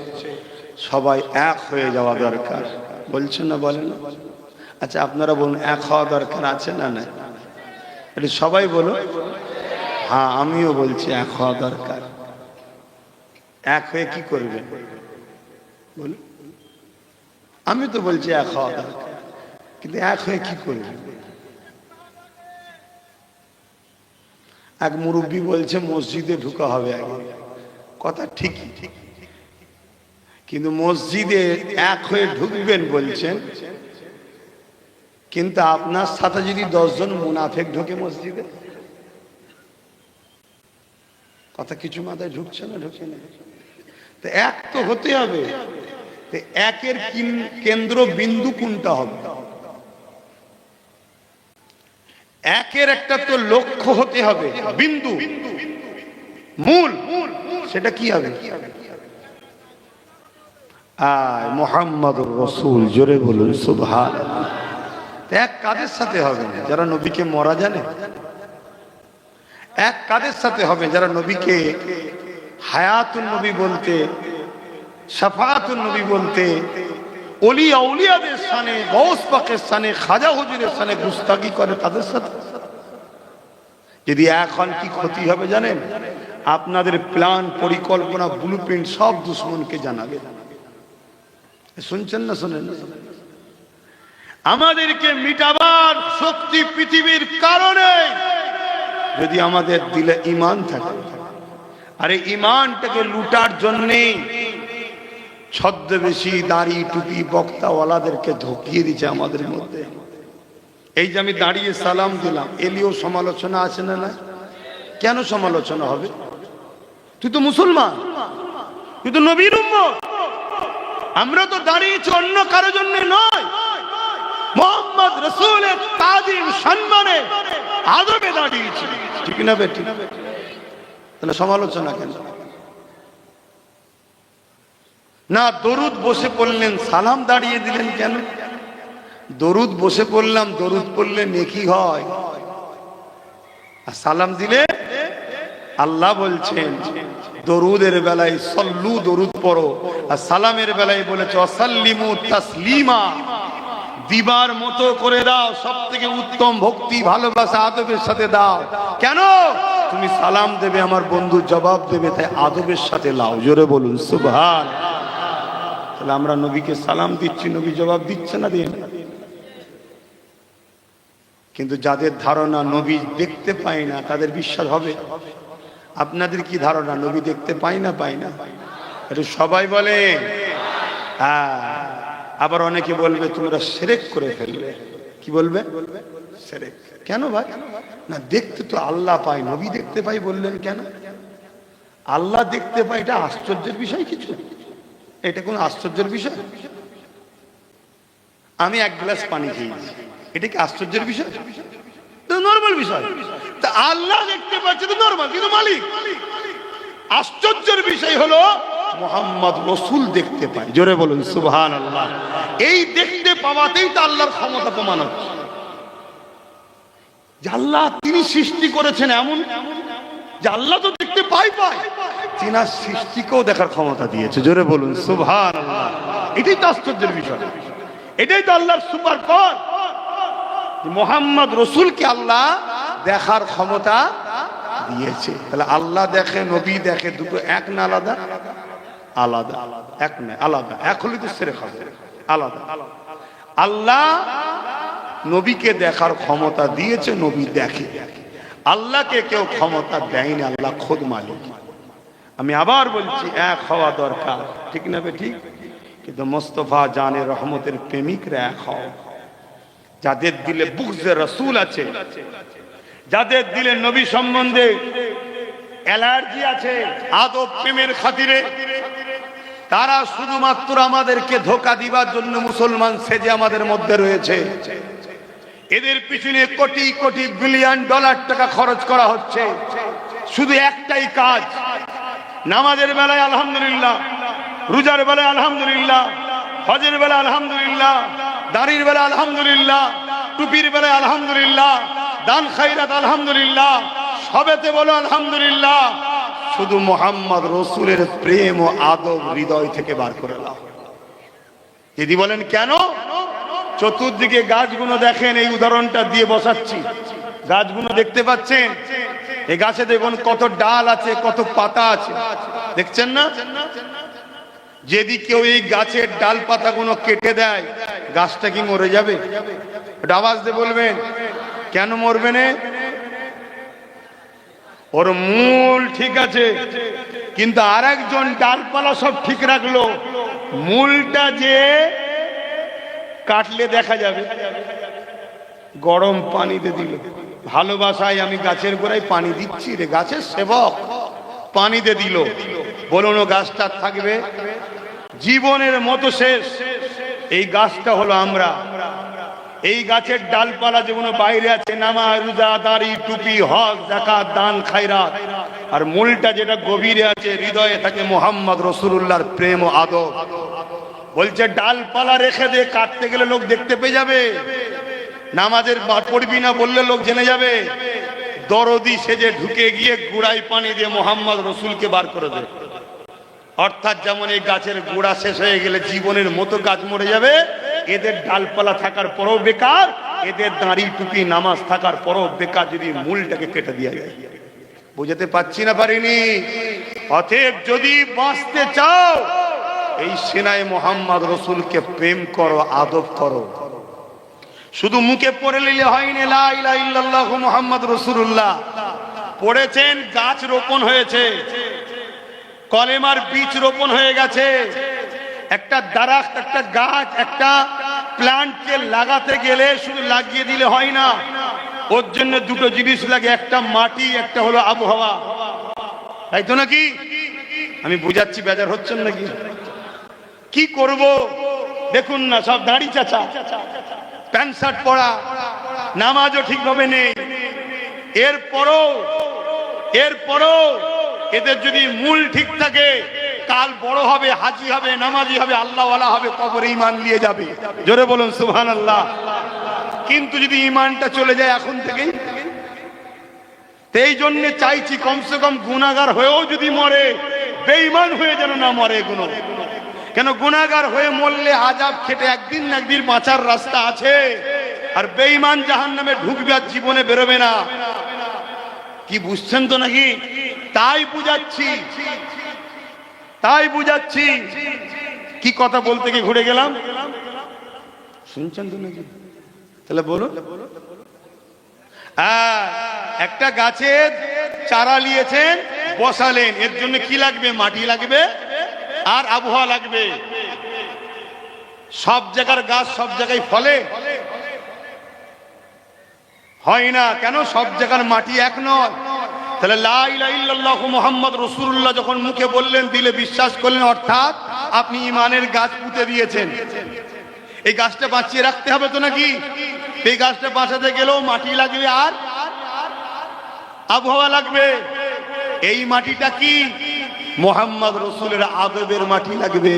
সবাই এক হয়ে যাওয়া দরকার, বলছেন না বলেন না? আচ্ছা আপনারা বলুন এক হওয়া দরকার আছে না না? এটা সবাই বলো। হ্যাঁ আমিও বলছি এক হওয়া দরকার। এক হয়ে কি করবে বলুন? আমি তো বলছি এক হওয়া দরকার, কিন্তু এক হয়ে কি করবে? এক মুরব্বী বলছে মসজিদে ঢুকা হবে আগে, কথা ঠিকই, কিন্তু মসজিদে এক হয়ে ঢুকবেন বলছেন, কিন্তু আপনার সাথে যদি 10 জন মুনাফেক ঢোকে মসজিদে, কথা কিছু মাথায় ঢুকছে না? ঢুকছে না? তো এক তো হতে হবে। তো একের কেন্দ্র বিন্দু কোনটা হবে? একের একটা তো লক্ষ্য হতে হবে, বিন্দু মূল, সেটা কি হবে? মুহাম্মাদুর রাসূল, জোরে বলুন সুবহানাল্লাহ। এক কাদের সাথে হবে? যারা নবীকে মরা জানে। এক কাদের সাথে হবে? যারা নবীকে হায়াতুন নবী বলতে, শাফাআতুন নবী বলতে, ওলিয়া আউলিয়াদের শানে, গৌস পাকের শানে, খাজা হুজুরের শানে গুস্তাখি করে, তাদের সাথে যদি এখন কি ক্ষতি হবে জানেন? আপনাদের প্ল্যান, পরিকল্পনা, ব্লুপ্রিন্ট সব দুশমনকে জানাবে। শুনছেন না? শোনেন না? আমাদেরকে মিটাবার শক্তি পৃথিবীর কারণে যদি আমাদের দিলে ঈমান থাকে, আর এই ঈমানটাকে লুটার জন্যে ছদ্মবেশী দাড়ি টুপি বক্তাওয়ালাদেরকে ঢুকিয়ে দিচ্ছে আমাদের মধ্যে। এই যে আমি দাঁড়িয়ে সালাম দিলাম, এলিও সমালোচনা আছে না? না, কেন সমালোচনা হবে? তুই তো মুসলমান, তুই তো নবীর উম্মত। আমরা তো দাঁড়িয়েছি অন্য কারো জন্য নয়, মুহাম্মদ রাসূলের তাজিম সম্মানে আদবে দাঁড়িয়েছি, ঠিক না বেটি? তাহলে সমালোচনা কেন? না দরুদ বসে পড়লেন, সালাম দাঁড়িয়ে দিলেন কেন? দরুদ বসে পড়লাম, দরুদ পড়লে নেকি হয়, আর সালাম দিলে আল্লাহ বলছেন দরুদের বেলায় সল্লু, দরুদ পড়ো, আর সালামের বেলায় বলেছে ওয়াসাল্লিমু তাসলিমা, দিবার মতো করে দাও, সব থেকে উত্তম ভক্তি ভালোবাসা আদবের সাথে দাও। কেন? তুমি সালাম দেবে, আমার বন্ধু জবাব দেবে, তাই আদবের সাথে লাও। জোরে বলুন সুবহান। তাহলে আমরা নবীকে সালাম দিচ্ছি, নবী জবাব দিচ্ছে না? দিয়ে না। কিন্তু যাদের ধারণা নবী দেখতে পায় না, তাদের বিশ্বাস হবে? আপনাদের কি ধারণা নবী দেখতে পায় না? পায় না, এটা সবাই বলে। হ্যাঁ, আবার অনেকে বলবে তোমরা শিরক করে ফেলবে। কি বলবে? শিরক। কেন ভাই? না দেখতে তো আল্লাহ পায়, নবী দেখতে পাই বললেন কেন? আল্লাহ দেখতে পায়, এটা আশ্চর্যের বিষয় কিছু? এটা কোন আশ্চর্যের বিষয়? আমি এক গ্লাস পানি খেয়েছি, এটা কি আশ্চর্যের বিষয়? নরমাল বিষয়। তা আল্লাহ দেখতে পাচ্ছে তো নরমাল, কিন্তু মালিক। আশ্চর্যের বিষয় হলো মুহাম্মদ রাসূল দেখতে পায়। জোরে বলুন সুবহানাল্লাহ। এই দেখতে পাওয়াতেই তো আল্লাহর ক্ষমতা প্রমাণ হচ্ছে যে আল্লাহ তিনি সৃষ্টি করেছেন এমন যে আল্লাহ তো দেখতে পায়, তিনার সৃষ্টিকেও দেখার ক্ষমতা দিয়েছে। জোরে বলুন সুবহানাল্লাহ। এটাই তো আশ্চর্যের বিষয়। এটাই তো আল্লাহর সুপার পাওয়ার, মোহাম্মদ রসুলকে আল্লাহ দেখার ক্ষমতা দিয়েছে। তাহলে আল্লাহ দেখে, নবী দেখে, দুটো এক না আলাদা? আলাদা। এক না আলাদা, এক হলে তো সেরে খাবে, আলাদা। আল্লাহ নবীকে দেখার ক্ষমতা দিয়েছে, নবী দেখে। আল্লাহকে কেউ ক্ষমতা দেয়নি, আল্লাহ খোদ মালিক। আমি আবার বলছি, এক হওয়া দরকার, ঠিক না বে ঠিক? কিন্তু মোস্তফা জানে রহমতের প্রেমিকরা এক হও। যাদের দিলে বুগজে রাসূল আছে, যাদের দিলে নবী সম্বন্ধে অ্যালার্জি আছে আদব প্রেমের খাতিরে, তারা শুধুমাত্র আমাদেরকে ধোঁকা দিবার জন্য মুসলমান সেজে আমাদের মধ্যে রয়েছে। এদের পিছনে কোটি কোটি বিলিয়ন ডলার টাকা খরচ করা হচ্ছে, শুধু একটাই কাজ, নামাজের বেলায় আলহামদুলিল্লাহ, রোজার বেলায় আলহামদুলিল্লাহ, হজের বেলায় আলহামদুলিল্লাহ, দাড়ির বেলায় আলহামদুলিল্লাহ, টুপির বেলায় আলহামদুলিল্লাহ, দান খায়রাত আলহামদুলিল্লাহ, সবেতে বলো আলহামদুলিল্লাহ। শুধু মোহাম্মদ রসুলের প্রেম ও আদব হৃদয় থেকে বার করে দাও। যদি বলেন কেন, চতুর্দিকে গাছগুলো দেখেন, এই উদাহরণটা দিয়ে বসাচ্ছি। গাছগুলো দেখতে পাচ্ছেন, এই গাছে দেখুন কত ডাল আছে, কত পাতা আছে, দেখছেন না? যদি কেউ এই গাছের ডাল পাতাগুলো কেটে দেয়, গাছটা কি মরে যাবে? ওটা আওয়াজ দিয়ে বলবেন, কেন মরবে না? ওর মূল ঠিক আছে, কিন্তু আর একজন ডালপালা সব ঠিক রাখলো, মূলটা যে কাটলে দেখা যাবে। গরম পানিতে দিল, ভালোবাসায় আমি গাছের গোড়ায় পানি দিচ্ছি রে, গাছের সেবক পানিতে দিল, বলুন ও গাছটা থাকবে? জীবনের মতো শেষ। এই গাছটা হলো আমরা। এই গাছের ডালপালা যেগুলো বাইরে আছে, নামাজ, রোজা, দাড়ি, টুপি, হজ, যাকাত, দান খায়রাত, আর মূলটা যেটা গভীরে আছে, হৃদয়ে থাকে মোহাম্মদ রসুলুল্লাহর প্রেম ও আদব। বলছে ডালপালা রেখে দিয়ে কাটতে গেলে লোক দেখতে পেয়ে যাবে, নামাজের পড়বি না বললে লোক জেনে যাবে। দরদি সেজে ঢুকে গিয়ে গুড়াই পানি দিয়ে মোহাম্মদ রসুলকে বার করে দেয়। অর্থাৎ যেমন এই গাছের গোড়া শেষ হয়ে গেলে জীবনের মতো গাছ মরে যাবে, এদের ডালপালা থাকার পরও বেকার, এদের দাঁড়ি, টুপি, নামাজ থাকার পরও বেকার, যদি মূলটাকে কেটে দেওয়া যায়। বুঝাতে পারছি না পারিনি? অতএব যদি বাঁচতে চাও, এই সেনায় মোহাম্মদ রসুলকে প্রেম করো, আদব করো। শুধু মুখে পড়ে নিলে হয়নি লা ইলাহা ইল্লাল্লাহু মুহাম্মদ রাসূলুল্লাহ। পড়েছেন, গাছ রোপণ হয়েছে, কলেমার বীজ রোপণ হয়ে গেছে। একটা দারাখত, একটা গাছ, একটা প্ল্যান্টকে লাগাতে গেলে শুধু লাগিয়ে দিলে হয় না, ওর জন্য দুটো জিনিস লাগে, একটা মাটি, একটা হলো আবহাওয়া, তাই তো নাকি? আমি বুঝাচ্ছি, বেজার হচ্ছেন নাকি? কি করব দেখুন না, সব দাড়ি চাচা, প্যান্ট শার্ট পরা, নামাজও ঠিকভাবে নেই। এরপরও এদের যদি মূল ঠিক থাকে, কাল বড় হবে, হাজি হবে, নামাজি হবে, আল্লাহওয়ালা হবে, কবরে ঈমান নিয়ে যাবে। জোরে বলুন সুবহানাল্লাহ। কিন্তু যদি ঈমানটা চলে যায় এখন থেকেই, এই জন্য চাইছি কমসে কম গুনাহগার হয়েও যদি মরে, বেঈমান হয়ে যেন না মরে। কেন গুনাহগার হয়ে মরলে আযাব খেটে একদিন না একদিন বাঁচার রাস্তা আছে, আর বেঈমান জাহান্নামে ঢুকবে, আর জীবনে বেরোবে না। কি বুঝছেন তো নাকি? তাই বুঝাচ্ছি। কি কথা বলতে গিয়ে ঘুরে গেলাম, শুনছেন তো নাকি? তাহলে বলুন। একটা গাছের চারা নিয়েছেন, বসালেন, এর জন্য কি লাগবে? মাটি লাগবে আর আবহাওয়া লাগবে। সব জায়গার গাছ সব জায়গায় ফলে হয় না, কেন? সব জায়গার মাটি এক নয়। তাহলে লা ইলাহা ইল্লাল্লাহু মুহাম্মদ রাসূলুল্লাহ যখন মুখে বললেন, দিলে বিশ্বাস করলেন, অর্থাৎ আপনি ঈমানের গাছ পুঁতে দিয়েছেন। এই গাছটা বাঁচিয়ে রাখতে হবে তো নাকি? এই গাছটা বাঁচাতে গেলেও মাটি লাগবে আর আবহাওয়া লাগবে। এই মাটিটা কি? মোহাম্মদ রসুলের আদবের মাটি লাগবে,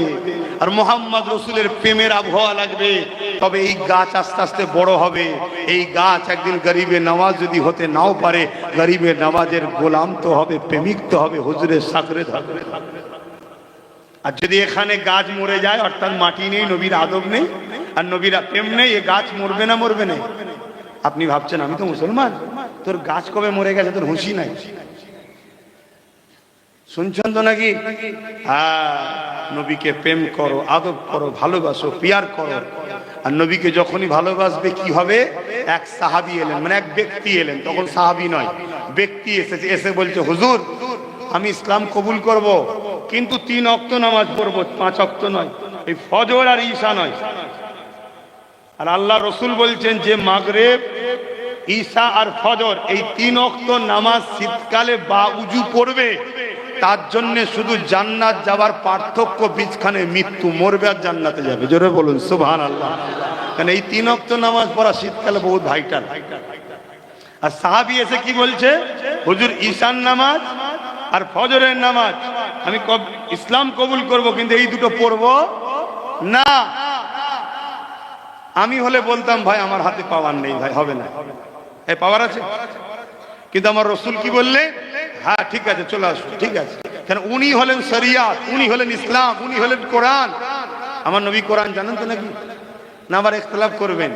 আর মোহাম্মদ রসুলের প্রেমের আবহাওয়া লাগবে। তবে এই গাছ আস্তে আস্তে বড় হবে। এই গাছ একদিন গরিবে নওয়াজ যদি হতে নাও পারে, গরিবে নওয়াজের গোলাম তো হবে, প্রেমিক তো হবে, হুজুরের সাগরে থাকবে। আর যদি এখানে গাছ মরে যায়, অর্থাৎ মাটি নেই, নবীর আদব নেই, আর নবীরা প্রেম নেই, এ গাছ মরবে না মরবে না? আপনি ভাবছেন আমি তো মুসলমান, তোর গাছ কবে মরে গেছে, তোর হুঁশি নাই? শুনছেন তো নাকি? হ্যাঁ, নবীকে প্রেম করো, আদব করো, ভালোবাসো, পিয়ার করো। আর নবীকে যখনই ভালোবাসবে কি হবে? এক সাহাবী এলেন, মানে এক ব্যক্তি এলেন, তখন সাহাবী নয়, ব্যক্তি এসেছে, এসে বলছে হুজুর আমি ইসলাম কবুল করব, কিন্তু 3 ওয়াক্ত নামাজ পড়বো, 5 ওয়াক্ত নয়, এই ফজর আর ঈশা নয়। আর আল্লাহ রসুল বলছেন যে মাগরিব, ঈশা আর ফজর এই 3 ওয়াক্ত নামাজ শীতকালে বা উজু পড়বে, তার জন্য শুধু জান্নাত যাওয়ার পার্থক্য বীজখানে মৃত্যু, মরবে আর জান্নাতে যাবে। জোরে বলুন সুবহানাল্লাহ। কারণ এই 3 ওয়াক্ত নামাজ পড়া শীতকালে বহুত ভাইটাল। আর সাহাবী এসে কি বলছে, হুজুর ঈশার নামাজ আর ফজরের নামাজ আমি ইসলাম কবুল করব, কিন্তু এই দুটো পড়বো না। আমি হলে বলতাম ভাই আমার হাতে পাওয়ার নেই, ভাই হবে না। এই পাওয়ার আছে, কিন্তু আমার রসুল কি বললে, হ্যাঁ ঠিক আছে চলে আসো, ঠিক আছে। কেন? উনি হলেন শরিয়াত, উনি হলেন ইসলাম, উনি হলেন কোরআন। আমার নবী কোরআন জানেন তো নাকি? না আবার ইখতিলাফ করবেন।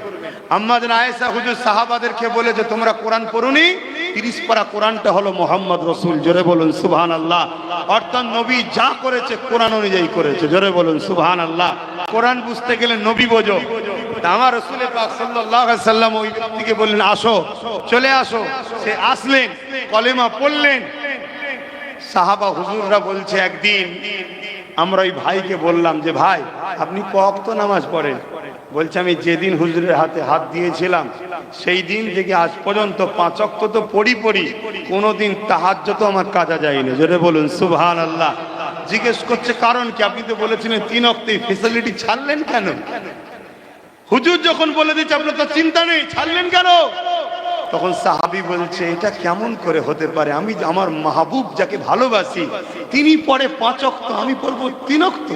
আম্মা জান আয়েশা হুজুর সাহাবাদেরকে বলে যে তোমরা কোরআন পড়ুনি, 30 পারা কোরআনটা হলো মোহাম্মদ রসুল। জোরে বলুন সুবহানাল্লাহ। অর্থাৎ নবী যা করেছে কোরআন অনুযায়ী করেছে। জোরে বলুন সুবহানাল্লাহ। কোরআন বুঝতে গেলে নবী বোঝো। আমার রাসূল পাক সাল্লাল্লাহু আলাইহি সাল্লাম ওই ব্যক্তিকে বললেন আসো, চলে আসো। সে আসলেন, কলেমা পড়লেন। সাহাবা হুজুররা বলছে একদিন আমরা ওই ভাইকে বললাম যে ভাই আপনি কত নামাজ পড়েন? বলছে আমি যেদিন হুজুরের হাতে হাত দিয়েছিলাম সেই দিন থেকে আজ পর্যন্ত 5 ওয়াক্ত তো পড়ি, কোনোদিন তাহাজ্জুদ আমার কাজা যায়নি। জোরে বলুন সুবহানাল্লাহ। জিজ্ঞেস করছে কারণ কি? আপনি তো বলেছিলেন 3 ওয়াক্ত, ফ্যাসিলিটি ছাড়লেন কেন? হুজুর যখন বলে দিচ্ছে আপনার তো চিন্তা নেই, ছাড়লেন কেন? তখন সাহাবী বলছে এটা কেমন করে হতে পারে? আমি আমার মাহবুব যাকে ভালোবাসি তিনি পড়ে 5 ওয়াক্ত, আমি পড়বো 3 ওয়াক্ত।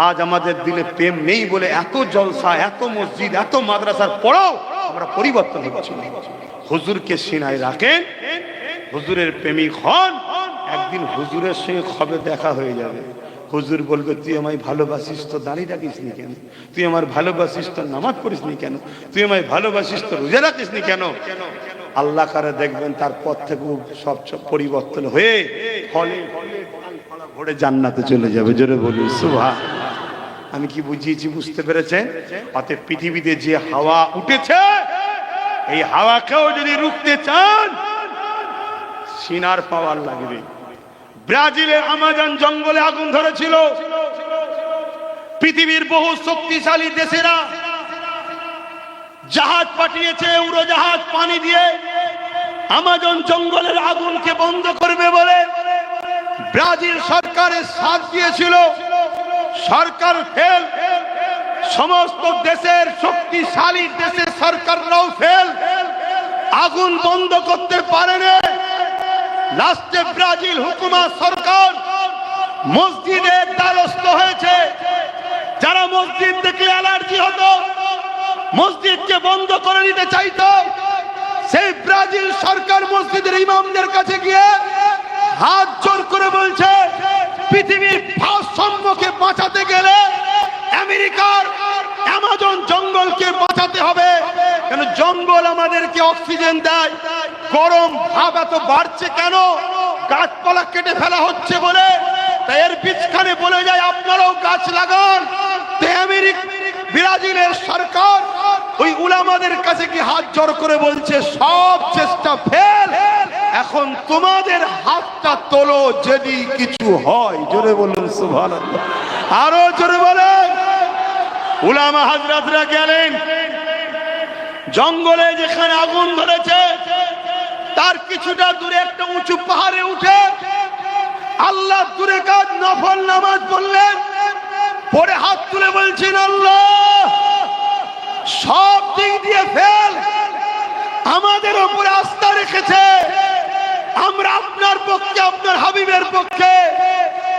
আজ আমাদের দিলে প্রেম নেই বলে এত জলসা, এত মসজিদ, এত মাদ্রাসার পড়াও আমরা পরিবর্তন হচ্ছে। হুজুরকে সিনায় রাখেন, হুজুরের প্রেমিক হন, একদিন হুজুরের সঙ্গে কবে দেখা হয়ে যাবে। হুজুর বলবে তুই আমায় ভালোবাসিস তো দাঁড়িয়ে রাখিস নি কেন? তুই আমার ভালোবাসিস তো নামাজ পড়িস নি কেন? তুই আমায় ভালোবাসিস তো রোজা রাখিস নি কেন? আল্লাহ কারে দেখবেন তারপর থেকে সব পরিবর্তন হয়ে ফলে ভরে জান্নাতে চলে যাবে। জোরে বলুন সুবহানাল্লাহ। আমি কি বুঝিয়েছি বুঝতে পেরেছেন? অতএব পৃথিবীতে যে হাওয়া উঠেছে এই হাওয়াকেও যদি রুখতে চান সিনার পাওয়ার লাগবে। ব্রাজিলের আমাজন জঙ্গলে আগুন ধরেছিল। পৃথিবীর বহু শক্তিশালী দেশেরা জাহাজ পাঠিয়েছে, উড়োজাহাজ পানি দিয়ে আমাজন জঙ্গলের আগুনকে বন্ধ করবে বলে ব্রাজিল সরকারের সাথ দিয়েছিল। সরকার ফেল, সমস্ত দেশের শক্তিশালী দেশের সরকাররাও ফেল, আগুন বন্ধ করতে পারেনি। লাস্টে ব্রাজিল হুকুমত সরকার মসজিদের দ্বারস্থ হয়েছে। যারা মসজিদ থেকে অ্যালার্জি হতো, মসজিদকে বন্ধ করে দিতে চাইতো, সেই ব্রাজিল সরকার মসজিদের ইমামদের কাছে গিয়ে হাত জোর করে বলছে পৃথিবীর ভারসাম্যকে বাঁচাতে গেলে আমেরিকার আমাজন জঙ্গলকে বাঁচাতে হবে। কেন? জঙ্গল আমাদেরকে অক্সিজেন দেয়। গরম ভাব এত বাড়ছে কেন? গাছপালা কেটে ফেলা হচ্ছে বলে। তাই এর বীজখানে বলে যায় আপনারাও গাছ লাগান। ব্রাজিলের সরকার ওই উলামাদের কাছে কি হাত জোর করে বলছে সব চেষ্টা ফেল, এখন তোমাদের হাতটা তোলো যদি কিছু হয়। জোরে বলুন সুবহানাল্লাহ। আরো জোরে বলেন। উলামা হযরতরা গেলেন জঙ্গলে, যেখানে আগুন ধরেছে তার কিছুটা দূরে একটা উঁচু পাহাড়ে উঠে আল্লাহ দূরে কাজ নফল নামাজ পড়লেন। পরে হাত তুলে বলছেন আল্লাহ সব দিক দিয়ে ফেল, আমাদের উপরে আস্থা রেখেছে, আমরা আপনার পক্ষে, আপনার হাবিবের পক্ষে।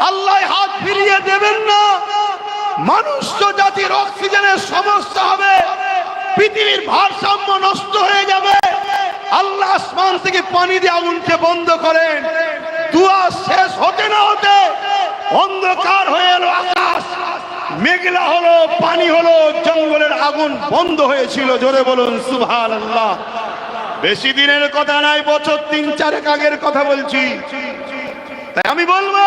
আল্লাহ হাত ফিরিয়ে দেবেন না। মনুষ্য জাতির অক্সিজেনের সমস্যা হবে, পৃথিবীর ভারসাম্য নষ্ট হয়ে যাবে। আল্লাহ আসমান থেকে পানি দিয়ে আগুনকে বন্ধ করেন। দুয়া শেষ হতে না হতে অন্ধকার হয়ে এলো আকাশ। মেঘলা হলো, পানি হলো, জঙ্গলের আগুন বন্ধ হয়েছিল। জোরে বলুন সুবহানাল্লাহ। বেশি দিনের কথা নাই, বছর 3-4 আগের কথা বলছি। তাই আমি বলবো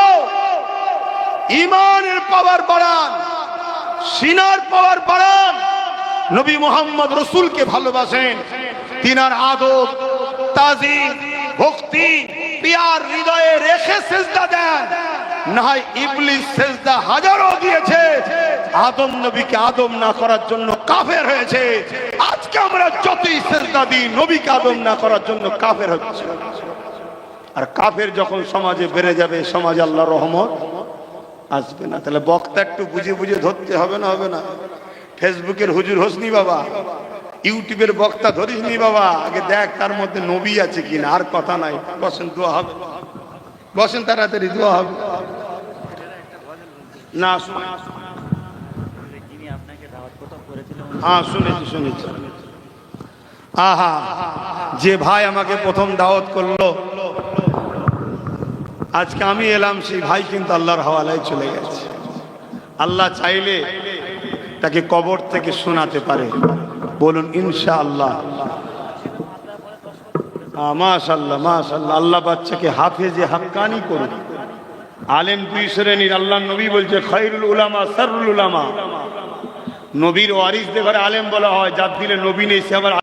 ইমানের পাওয়ার বাড়ান, সিনার পাওয়ার বাড়ান। নবী মুহাম্মদ রাসূলকে ভালোবাসেন, তিনার আদব, তাজিম, ভক্তি পিয়ার হৃদয়ে রেখে সিজদা দেন। না হয় ইবলিস সিজদা হাজারো দিয়েছে, আদম নবীকে আদম না করার জন্য কাফের হয়েছে। আজকে আমরা যতই সিজদা দিই, নবীকে আদম না করার জন্য কাফের হচ্ছে। আর কাফের যখন সমাজে বেড়ে যাবে, সমাজে আল্লাহর রহমত আসবে না। তাহলে বক্তা একটু বুঝে বুঝে ধরতে হবে না? হবে না? ফেসবুকের হুজুর হোসনি বাবা, ইউটিউবের বক্তা ধরিসনি বাবা, আগে দেখ তার মধ্যে নবী আছে কিনা। আর কথা নাই, বসেন দোয়া হবে, বসেন তাড়াতাড়ি দোয়া হবে। না হ্যাঁ শুনেছি শুনেছি। আহা, যে ভাই আমাকে প্রথম দাওয়াত করলো, আজকে আমি এলাম, সেই ভাই কিন্তু আল্লাহর হাওয়ালায় চলে গেছে। আল্লাহ চাইলে তাকে কবর থেকে শোনাতে পারে। বলুন ইনশাআল্লাহ। মাশাআল্লাহ মাশাআল্লাহ। আল্লাহ বাচ্চাকে হাফেজে হাক্কানি করুন। আলেম 2 শ্রেণীর। আল্লাহ নবী বলছে খায়রুল উলামা শাররুল উলামা। নবীর ওয়ারিসদের ঘরে আলেম বলা হয়, যার দিলে নবী নেই সে আবার